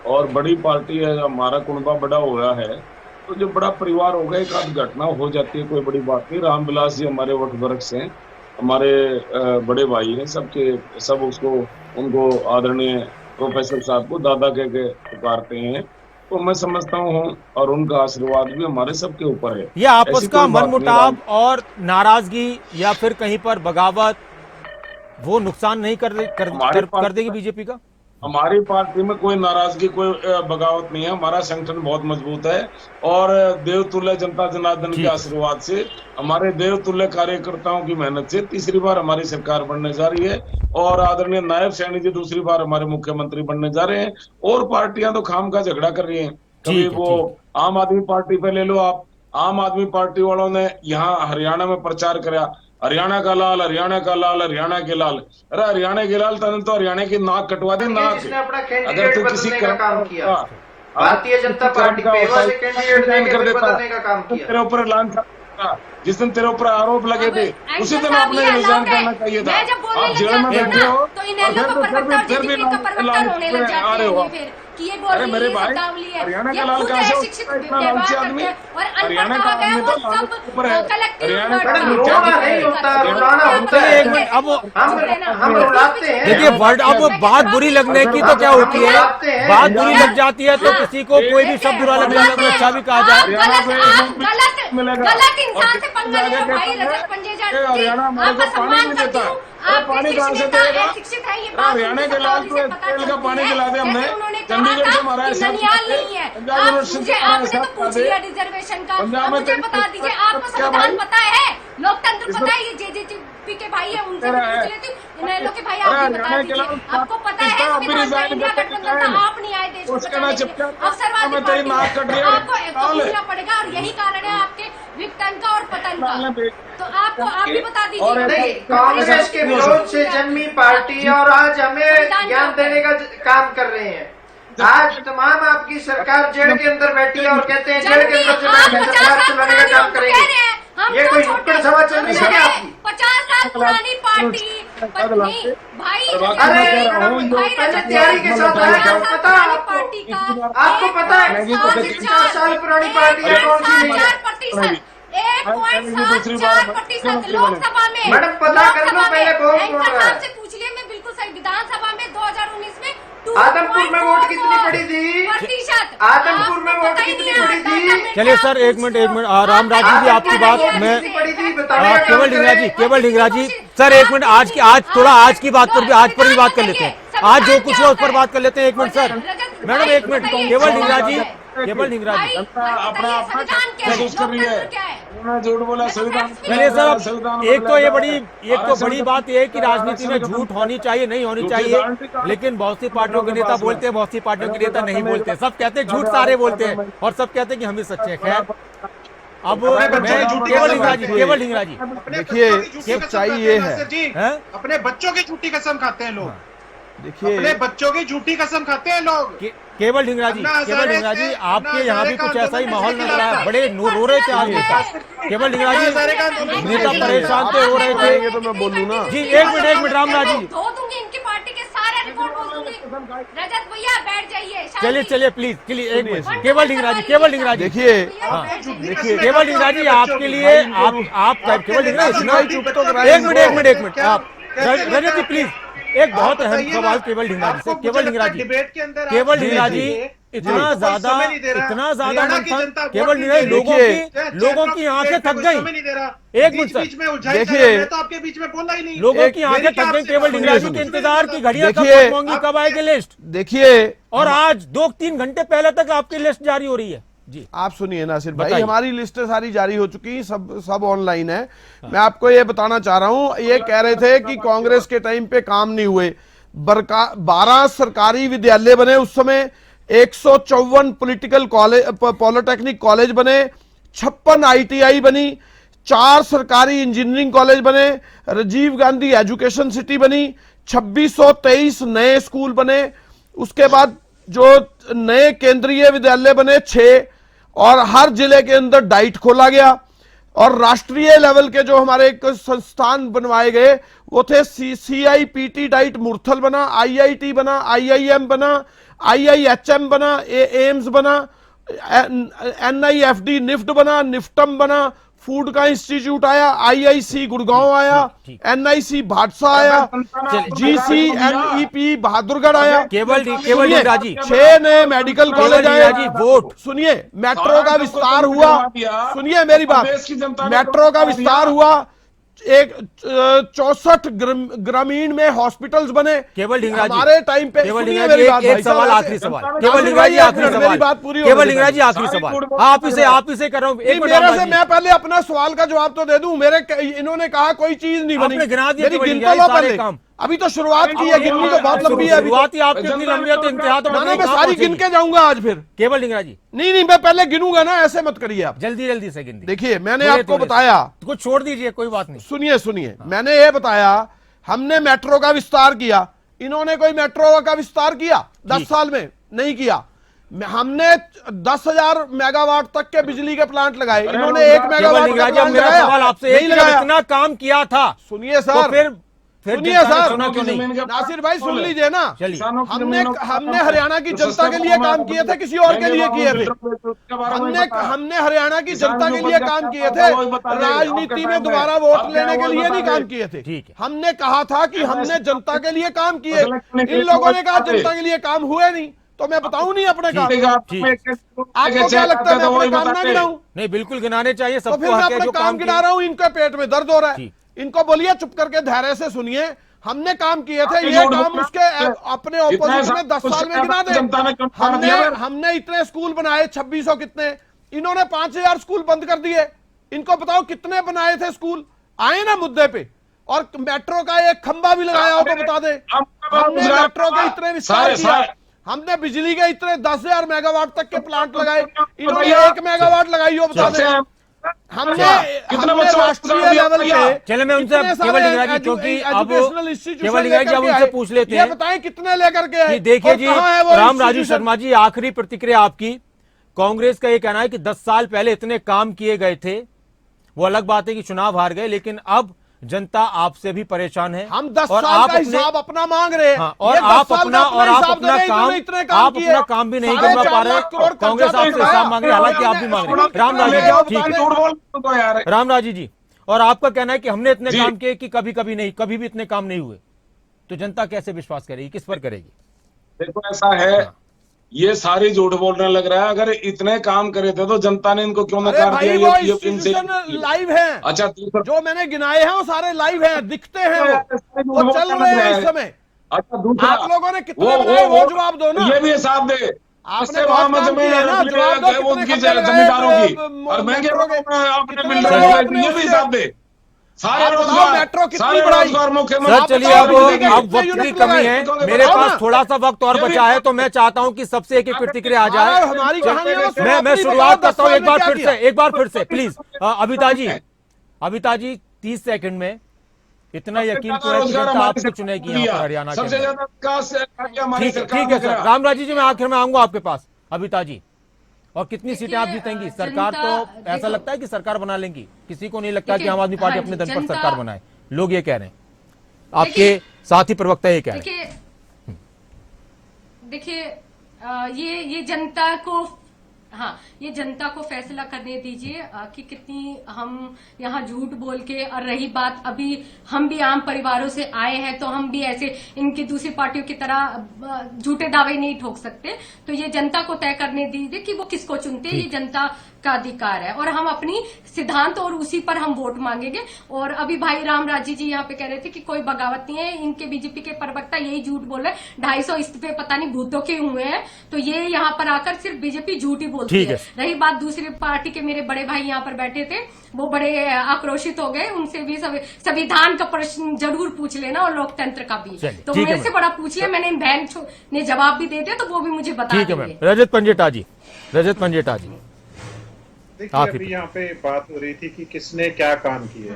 और बड़ी पार्टी है, हमारा कुनबा बड़ा हो रहा है, तो जो बड़ा परिवार होगा एक आध घटना हो जाती है, कोई बड़ी बात नहीं। रामविलास जी हमारे वटवर्ग से हैं, हमारे बड़े भाई हैं, सबके सब उसको उनको आदरणीय प्रोफेसर साहब को दादा कह के पुकारते हैं। तो मैं समझता हूँ और उनका आशीर्वाद भी हमारे सबके ऊपर है। ये आपस का मनमुटाव और नाराजगी या फिर कहीं पर बगावत वो नुकसान नहीं कर देगी बीजेपी का? हमारी पार्टी में कोई नाराजगी, कोई बगावत नहीं है। हमारा संगठन बहुत मजबूत है और देवतुल्य जनता जनार्दन के आशीर्वाद से, हमारे देवतुल्य कार्यकर्ताओं की मेहनत से तीसरी बार हमारी सरकार बनने जा रही है और आदरणीय नायब सैनी जी दूसरी बार हमारे मुख्यमंत्री बनने जा रहे हैं। और पार्टियां तो खाम का झगड़ा कर रही हैं। कभी वो आम आदमी पार्टी पे ले लो आप, आम आदमी पार्टी वालों ने यहाँ हरियाणा में प्रचार करा, हरियाणा का लाल, हरियाणा का लाल, हरियाणा के लाल। अरे हरियाणा के लाल तो हरियाणा की नाक कटवा दी, नाक। अगर तू किसी काम किया भारतीय जनता पार्टी से कैंडिडेट कर देता तेरे ऊपर ऐलान था, जिस दिन तेरे ऊपर आरोप लगे थे उसी दिन आपने रिजाइन करना चाहिए था। आप जेल में बैठे हो फिर भी आ रहे हो। अरे मेरे भाई, हरियाणा का लाल कहाँ से इतना लालची आदमी? हरियाणा का आदमी तो लाल ऊपर है। हरियाणा देखिए वर्ड, अब बात बुरी लगने की तो क्या होती है, बात बुरी लग जाती है तो किसी को कोई भी शब्द बुरा लग जाता है, अच्छा भी कहा जाए। हरियाणा हमारे को पानी नहीं देता, पानी कहाँ से देगा? हरियाणा के लाल तो तेल का पानी खिला दे हमने, चंडीगढ़ से हमारा पंजाब यूनिवर्सिटी रिजर्वेशन का मुझे बता दीजिए, आपको संविधान पता है, लोकतंत्र पता है, ये जेजेपी के भाई है उनसे पूछ लेती हूँ, लोग के भाई आप बता दीजिए, आपको पता है संविधान इंडिया गठबंधन का आप नहीं आए देश को अवसरवादी पार्टी, आपको पूछना पड़ेगा और यही कारण है आपके विघटन का और पतन का। तो आपको आप भी बता दीजिए। कांग्रेस के विरोध से जन्मी पार्टी और आज हमें ज्ञान देने का काम कर रहे हैं। आज तमाम आपकी सरकार जेल के अंदर बैठी है और कहते हैं जेल के अंदर सरकार चलाने का काम करेंगे। ये कोई नुक्कड़ सभा चल रही है क्या आपकी? 50 साल पुरानी पार्टी भाई, अरे तैयारी के साथ आया, आपको पता है? आपको पता है 50 साल पुरानी पार्टी है कौन सी? 1.74% लोकसभा में। मैडम पता कर लो पहले कौन बोल रहा है। से पूछ लिया, मैं बिल्कुल सही। विधानसभा में 2019 में आदमपुर में वोट कितनी पड़ी थी? आदमपुर में वोट कितनी पड़ी थी? चलिए सर एक मिनट रामराजू जी आपकी बात में केवल ढींगरा जी सर एक मिनट, आज की बात पर भी आज पर भी बात कर लेते हैं, आज जो कुछ हुआ उस पर बात कर लेते हैं। एक मिनट सर, मैडम एक मिनट, केवल ढींगरा जी अपना महसूस कर रही है, झूठ बोला संविधान। चलिए सर, एक तो बड़ी बात यह है कि राजनीति में झूठ होनी चाहिए, नहीं होनी चाहिए, लेकिन बहुत सी पार्टियों के नेता बोलते हैं, बहुत सी पार्टियों के नेता नहीं बोलते। सब कहते हैं झूठ, सारे बोलते हैं और सब कहते हैं कि हम ही सच्चे हैं। खैर अब केवल ढींगरा जी, देखिए सच्चाई ये है, अपने बच्चों की झूठी कसम खाते हैं लोग। देखिए अपने बच्चों की झूठी कसम खाते हैं लोग। केवल ढिंगरा जी, आपके यहाँ भी कुछ ऐसा ही माहौल नजर आया, बड़े रो रहे थे आज नेता। केवल ढिंगरा जी, नेता परेशान थे, रो रहे थे। तो मैं बोलूँ ना जी एक मिनट रामनाथ जी, धो दूंगी इनकी पार्टी के सारे रिकॉर्ड बोल दूंगी। रजत भैया बैठ जाइए। चलिए प्लीज एक मिनट। केवल ढिंगरा जी, देखिए केवल ढिंगरा जी, आपके लिए आप केवल ढिंगरा चुप तो कराइए। एक मिनट आप रजत जी प्लीज, एक बहुत अहम सवाल केवल ढिंगरा जी से। केवल ढिंगरा जी, केवल ढिंगरा जी, इतना ज्यादा मंथन, केवल ढिंगरा जी, लोगों की आंखें थक गई। एक मिनट सर, देखिए तो आपके बीच में बोला ही नहीं। लोगों की आंखें थक गई केवल ढिंगरा जी के इंतजार की घड़ियां कब पहुंचेंगी, कब आएगी लिस्ट। देखिए और आज 2-3 घंटे पहले तक आपकी लिस्ट जारी हो रही है। जी आप सुनिए नासिर भाई, बताइए। हमारी लिस्टें सारी जारी हो चुकी हैं, सब ऑनलाइन है। मैं आपको ये बताना चाह रहा हूं, ये कह रहे थे कि कांग्रेस के टाइम पे काम नहीं हुए। 12 सरकारी विद्यालय बने उस समय, 154 पॉलिटिकल कॉलेज, पॉलिटेक्निक कॉलेज बने, 56 ITI बनी, 4 सरकारी इंजीनियरिंग कॉलेज बने, राजीव गांधी एजुकेशन सिटी बनी, 2623 नए स्कूल बने। उसके बाद जो नए केंद्रीय विद्यालय बने 6, और हर जिले के अंदर डाइट खोला गया। और राष्ट्रीय लेवल के जो हमारे एक संस्थान बनवाए गए वो थे CIPT डाइट मुरथल बना, IIT बना, IIM बना, IIHM बना, एम्स बना, NIFD निफ्ट बना, निफ्टम बना, फूड का इंस्टीट्यूट आया, IIC गुड़गांव आया, NIC भाटसा आया, GCNEP बहादुरगढ़ आया। केवल ढिंगरा जी, 6 नए मेडिकल कॉलेज आए। जी वोट सुनिए, मेट्रो का विस्तार हुआ, सुनिए मेरी बात, मेट्रो का विस्तार हुआ, एक 64 ग्रामीण में हॉस्पिटल्स बने। केवल ढिंगरा जी, हमारे टाइम पे केवल सुनिए ढिंगरा जी, मेरी बात, एक सवाल, आखिरी सवाल, केवल ढिंगरा जी आखिरी मेरी सवाल, बात पूरी केवल ढिंगरा जी आखिरी सवाल, आप इसे कर रहा हूँ। एक मेरे से मैं पहले अपना सवाल का जवाब तो दे दूं। इन्होंने कहा कोई चीज नहीं बनी, मेरी गिन तो लो पहले, अभी तो शुरुआत की है, गिननी तो बहुत लंबी है। शुरुआत ही आपकी इतनी लंबी है तो इंतहा तो मैं सारी गिन के जाऊंगा आज फिर। केवल ढिंगरा जी, नहीं मैं पहले गिनूंगा ना, ऐसे मत करिए आप, जल्दी से गिन। देखिए मैंने आपको बताया, कुछ छोड़ दीजिए, कोई बात नहीं। सुनिए मैंने ये बताया, हमने मेट्रो का विस्तार किया। इन्होंने कोई मेट्रो का विस्तार किया 10 साल में? नहीं किया। हमने 10,000 मेगावाट तक के बिजली के प्लांट लगाए, इन्होंने 1 मेगावाट का प्लांट लगाया? सवाल आपसे नहीं लगाया। इतना काम किया था। सुनिए सर, सुनिए सर, नासिर भाई सुन लीजिए ना। हमने हरियाणा की जनता के लिए काम किए थे, किसी और के लिए किए थे? हमने हरियाणा की जनता के लिए काम किए थे, राजनीति में दोबारा वोट लेने के लिए नहीं काम किए थे। हमने कहा था कि हमने जनता के लिए काम किए। इन लोगों ने कहा जनता के लिए काम हुए नहीं, तो मैं बताऊं नहीं अपने काम। आपको क्या लगता है मैं अपने काम ना गिनाऊं? नहीं, बिल्कुल गिनाने चाहिए। तो फिर मैं अपने काम गिना रहा हूं, इनके पेट में दर्द हो रहा है। इनको बोलिए चुप करके धैर्य से सुनिए, हमने काम किए थे, ये काम उसके अपने ऑपोजिट में 10 साल में गिना दे। हमने इतने स्कूल बनाए, 2600 कितने, इन्होंने 5000 स्कूल बंद कर दिए। इनको बताओ कितने बनाए थे स्कूल? आए ना मुद्दे पे। और मेट्रो का एक खंबा भी लगाया हो तो बता दे। हमने मेट्रो के इतने विस्तार किया, हमने बिजली के इतने 10,000 मेगावाट तक के प्लांट लगाए, इन्होंने 1 मेगावाट लगाई हो बता दे। हमने राष्ट्रीय लेवल पे, चले मैं उनसे केवल ढिंगरा जी, क्योंकि अब केवल ढिंगरा जी अब उनसे पूछ लेते हैं, बताएं कितने लेकर के आए? देखिए जी, रामराजू शर्मा जी, आखिरी प्रतिक्रिया आपकी। कांग्रेस का ये कहना है कि 10 साल पहले इतने काम किए गए थे, वो अलग बात है कि चुनाव हार गए, लेकिन अब जनता आपसे भी परेशान है। हम 10 साल का हिसाब अपना मांग रहे हैं। और आप अपना काम भी नहीं कर पा रहे, कांग्रेस आपसे हिसाब मांग रही है, हालांकि आप भी मांग रहे हैं। रामराजू जी, और आपका कहना है कि हमने इतने काम किए कि कभी भी इतने काम नहीं हुए, तो जनता कैसे विश्वास करेगी, किस पर करेगी? देखो ऐसा है, ये सारी झूठ बोलने लग रहा है। अगर इतने काम करे थे तो जनता ने इनको क्यों नकार दिया? ये लाइव है। अच्छा, जो मैंने गिनाए हैं वो सारे लाइव हैं, दिखते हैं, वो चल रहे हैं इस समय। अच्छा, दूसरा आप लोगों ने कितने बनाए वो जवाब दो ना। ये भी हिसाब दे। आपने जमींदारों की और महंगे अपने बिल्डरों, ये भी हिसाब दे। सारे मेट्रो कितनी बढ़ाई? सर चलिए, अब वक्त की कमी है, मेरे पास थोड़ा सा वक्त और बचा है, तो मैं चाहता हूं कि सबसे एक प्रतिक्रिया आ जाए। मैं शुरुआत करता हूं एक बार फिर से प्लीज। अभिता जी 30 सेकंड में इतना यकीन सबसे तो है कि ज्यादा जनता रोजगार आपको हमारी चुनेगी सरकार यहाँ पर दिया। हरियाणा के सबसे अंदर। ज्यादा विकास हमारी ठीक है, सरकार ठीक है ने सर। करा। रामराजी जी, मैं आखिर में आऊंगा आपके पास, अबिता जी। और कितनी सीटें आप देखिए, जीतेंगी? सरकार तो ऐसा देखो, लगता है कि सरकार बना लेंगी, किसी को नहीं लगता कि देखिए, आम आदमी पार्टी हाँ अपने जी, दम पर जनता- सरकार बनाए। लोग ये कह रहे हैं, आपके साथी प्रवक्ता ये कह रहे हैं। देखिए ये जनता को, हाँ, ये जनता को फैसला करने दीजिए कि कितनी हम यहाँ झूठ बोल के। और रही बात, अभी हम भी आम परिवारों से आए हैं, तो हम भी ऐसे इनकी दूसरी पार्टियों की तरह झूठे दावे नहीं ठोक सकते। तो ये जनता को तय करने दीजिए कि वो किसको चुनते हैं, ये जनता का अधिकार है। और हम अपनी सिद्धांत और उसी पर हम वोट मांगेंगे। और अभी भाई रामराजी जी यहाँ पे कह रहे थे कि कोई बगावत नहीं है, इनके बीजेपी के प्रवक्ता यही झूठ बोल रहे हैं, 250 इस्तीफे पता नहीं भूतों के हुए हैं। तो ये यहाँ पर आकर सिर्फ बीजेपी झूठ ही बोलती है। रही बात दूसरी पार्टी के, मेरे बड़े भाई यहाँ पर बैठे थे, वो बड़े आक्रोशित हो गए। उनसे भी संविधान का प्रश्न जरूर पूछ लेना और लोकतंत्र का भी। तो मेरे से बड़ा पूछिए, मैंने बहन ने जवाब भी दे दिया, तो वो भी मुझे बता ठीक है मैम। रजत पंजेटा जी, रजत पंजेटा जी, देखिए अभी यहाँ पे बात हो रही थी कि किसने क्या काम किए,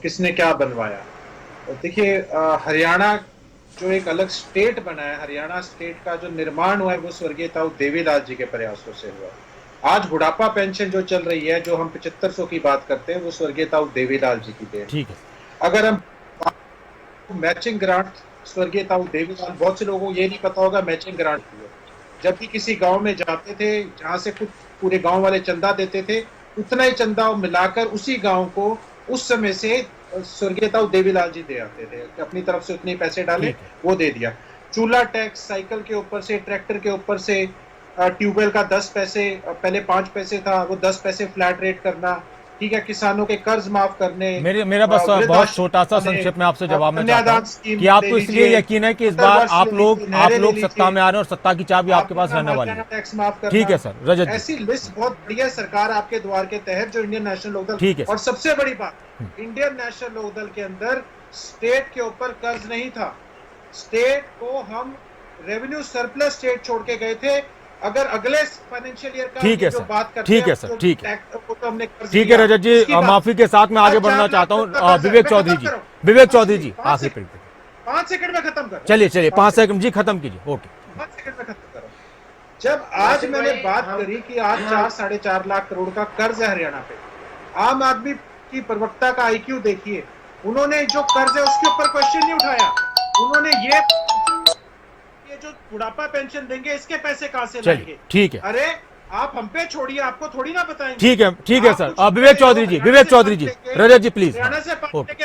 किसने क्या बनवाया। देखिए हरियाणा जो एक अलग स्टेट बना है, हरियाणा स्टेट का जो निर्माण हुआ है वो स्वर्गीय ताऊ देवीलाल जी के प्रयासों से हुआ। आज बुढ़ापा पेंशन जो चल रही है, जो हम 7500 की बात करते हैं, वो स्वर्गीय ताऊ देवीलाल जी की देन। ठीक है। अगर हम मैचिंग ग्रांट, स्वर्गीय ताऊ देवीलाल, बहुत से लोगों को ये नहीं पता होगा मैचिंग ग्रांट की है। जब भी किसी गांव में जाते थे, जहां से कुछ पूरे गांव वाले चंदा देते थे, उतना ही चंदा मिलाकर उसी गांव को उस समय से स्वर्गीय ताऊ देवीलाल जी दे आते थे, अपनी तरफ से उतने पैसे डाले, वो दे दिया। चूल्हा टैक्स, साइकिल के ऊपर से, ट्रैक्टर के ऊपर से, ट्यूबवेल का 10 पैसे, पहले 5 पैसे था, वो 10 पैसे फ्लैट रेट करना, ठीक है। किसानों के कर्ज माफ करने। मेरा बस बहुत छोटा सा संक्षेप में आपसे जवाब में चाहता हूं कि आपको इसलिए यकीन है कि इस बार आप लोग सत्ता में आ रहे हैं और सत्ता की चाबी आपके पास रहने वाली है। टैक्स माफ करना। ठीक है सर। रजत जी, ऐसी लिस्ट बहुत बढ़िया सरकार आपके द्वार के तहत, जो इंडियन नेशनल लोकदल। ठीक है। और सबसे बड़ी बात, इंडियन नेशनल लोकदल के अंदर स्टेट के ऊपर कर्ज नहीं था। स्टेट को हम रेवेन्यू सरप्लस स्टेट छोड़ के गए थे। अगर अगले फाइनेंशियल ईयर का ठीक है जो सर, बात करते ठीक है हैं, सर, तो ठीक है, तो हमने कर्ज ठीक है। लिया। रजत जी, उसकी बात- माफी के साथ मैं आगे बढ़ना चाहता हूँ। विवेक चौधरी जी, विवेक चौधरी जी, आखिरी पे 5 सेकंड में खत्म करो। चलिए 5 सेकंड जी, खत्म कीजिए। ओके, 5 सेकंड में खत्म करो। जब आज मैंने बात करी कि आज 4-4.5 लाख करोड़ का कर्ज है हरियाणा पे, आम आदमी की प्रवक्ता का IQ देखिए, उन्होंने जो कर्ज है उसके ऊपर क्वेश्चन नहीं उठाया। उन्होंने ये जो बुढ़ापा पेंशन देंगे, इसके पैसे कहां से लाएंगे? ठीक है। अरे आप हम पे छोड़िए, आपको थोड़ी ना बताएंगे। ठीक है सर। विवेक चौधरी जी, विवेक चौधरी जी, रजत जी प्लीज। हरियाणा से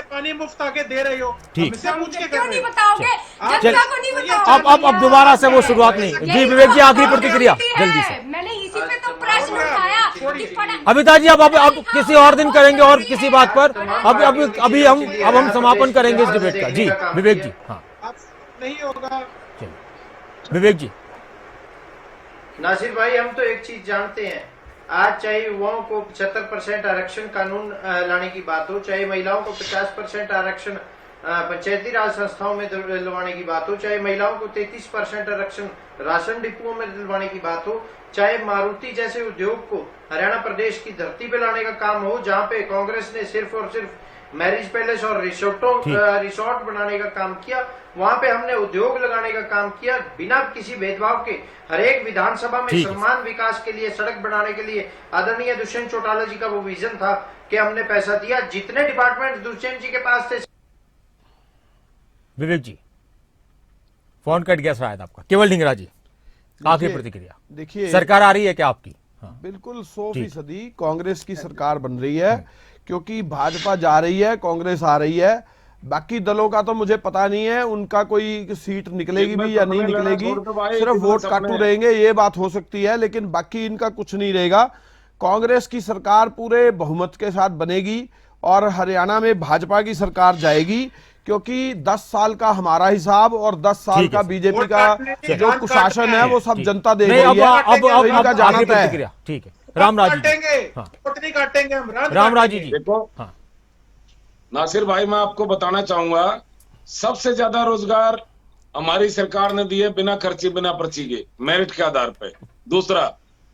पानी मुफ्त आके दे रहे हो, ठीक। हमसे पूछ के क्यों नहीं बताओगे? चल, जनता को नहीं बताओगे? अब दोबारा से वो शुरुआत नहीं। जी विवेक जी, आखिरी प्रतिक्रिया जल्दी से। मैंने इसी पे तो प्रश्न उठाया कि अमिता जी, अब किसी और दिन करेंगे और किसी बात पर। अभी हम समापन करेंगे इस डिबेट का। जी विवेक जी। हाँ नहीं होगा। विवेक जी। नासिर भाई, हम तो एक चीज जानते हैं, आज चाहे युवाओं को 75% आरक्षण कानून लाने की बात हो, चाहे महिलाओं को 50% आरक्षण पंचायती राज संस्थाओं में दिलवाने की बात हो, चाहे महिलाओं को 33% आरक्षण राशन डिपुओं में दिलवाने की बात हो, चाहे मारुति जैसे उद्योग को हरियाणा प्रदेश की धरती पे लाने का काम हो, जहाँ पे कांग्रेस ने सिर्फ और सिर्फ मैरिज पैलेस और रिसोर्ट बनाने का काम किया, वहां पे हमने उद्योग लगाने का काम किया, बिना किसी भेदभाव के। हर एक विधानसभा में समान विकास के लिए, सड़क बनाने के लिए आदरणीय दुष्यंत चौटाला जी का वो विजन था कि हमने पैसा दिया। जितने डिपार्टमेंट दुष्यंत जी के पास थे। विवेक जी, फोन कट गया शायद आपका। केवल ढिंगरा जी, आखिरी प्रतिक्रिया। देखिए, सरकार आ रही है क्या आपकी? हाँ। बिल्कुल 100% कांग्रेस की सरकार बन रही है, क्योंकि भाजपा जा रही है, कांग्रेस आ रही है। बाकी दलों का तो मुझे पता नहीं है, उनका कोई सीट निकलेगी भी या नहीं निकलेगी, सिर्फ वोट काटू रहेंगे, ये बात हो सकती है, लेकिन बाकी इनका कुछ नहीं रहेगा। कांग्रेस की सरकार पूरे बहुमत के साथ बनेगी और हरियाणा में भाजपा की सरकार जाएगी, क्योंकि 10 साल का हमारा हिसाब और 10 साल का बीजेपी का जो कुशासन है वो सब जनता देख रही है। अब इनका जाना है। ठीक है, रामराज जी। नहीं काटेंगे हम। रामराज जी। देखो नासिर भाई, मैं आपको बताना चाहूंगा, सबसे ज्यादा रोजगार हमारी सरकार ने दिए बिना खर्ची बिना पर्ची के, मेरिट के आधार पे। दूसरा,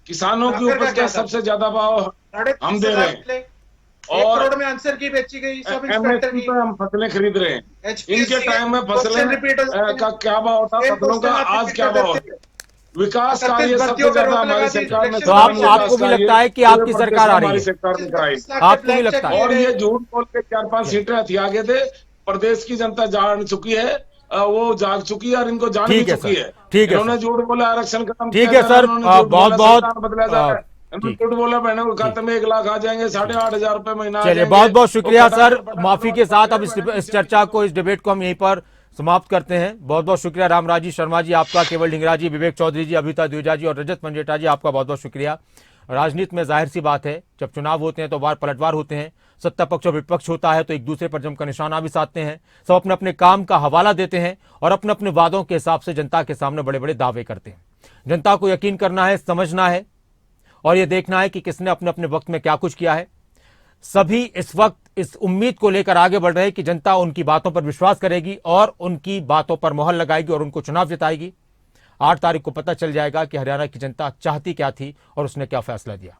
किसानों की उपज का सबसे ज्यादा भाव हम दे रहे हैं। 1 करोड़ में आंसर की बेची गई सब इंस्पेक्टर MSP की। पे हम फसलें खरीद रहे हैं। HPSC इनके टाइम में फसलें का क्या भाव था, फसलों का आज क्या भाव है? विकास कार्य सबसे ज्यादा हमारी सरकार ने, तो आपको भी लगता है कि आपकी सरकार आ रही है? सरकार ने कराई। आपको भी लगता है? और ये झूठ बोल के 4-5 सीटें हथिया के थे, प्रदेश की जनता जान चुकी है, वो जाग चुकी है और इनको जान भी चुकी है। ठीक है, इन्होंने झूठ बोला आरक्षण खत्म, ठीक है सर, बहुत बहुत बदला जा रहा है। झूठ बोला बहनों के खाते में 1 लाख आ जाएंगे, 8,500 रुपए महीना। चलिए, बहुत बहुत शुक्रिया सर। माफी के साथ अब इस चर्चा को, इस डिबेट को हम यहीं पर समाप्त करते हैं। बहुत बहुत शुक्रिया रामराजी शर्मा जी आपका, केवल ढिंगरा जी, विवेक चौधरी जी, अभिता द्विजा जी और रजत मंजेटा जी आपका बहुत बहुत शुक्रिया। राजनीति में जाहिर सी बात है, जब चुनाव होते हैं तो वार पलटवार होते हैं, सत्ता पक्ष और विपक्ष होता है तो एक दूसरे पर जमकर निशाना भी साधते हैं, सब अपने अपने काम का हवाला देते हैं और अपने अपने वादों के हिसाब से जनता के सामने बड़े बड़े दावे करते हैं। जनता को यकीन करना है, समझना है और यह देखना है कि किसने अपने अपने वक्त में क्या कुछ किया है। सभी इस वक्त इस उम्मीद को लेकर आगे बढ़ रहे हैं कि जनता उनकी बातों पर विश्वास करेगी और उनकी बातों पर मोहर लगाएगी और उनको चुनाव जिताएगी। 8 तारीख को पता चल जाएगा कि हरियाणा की जनता चाहती क्या थी और उसने क्या फैसला दिया।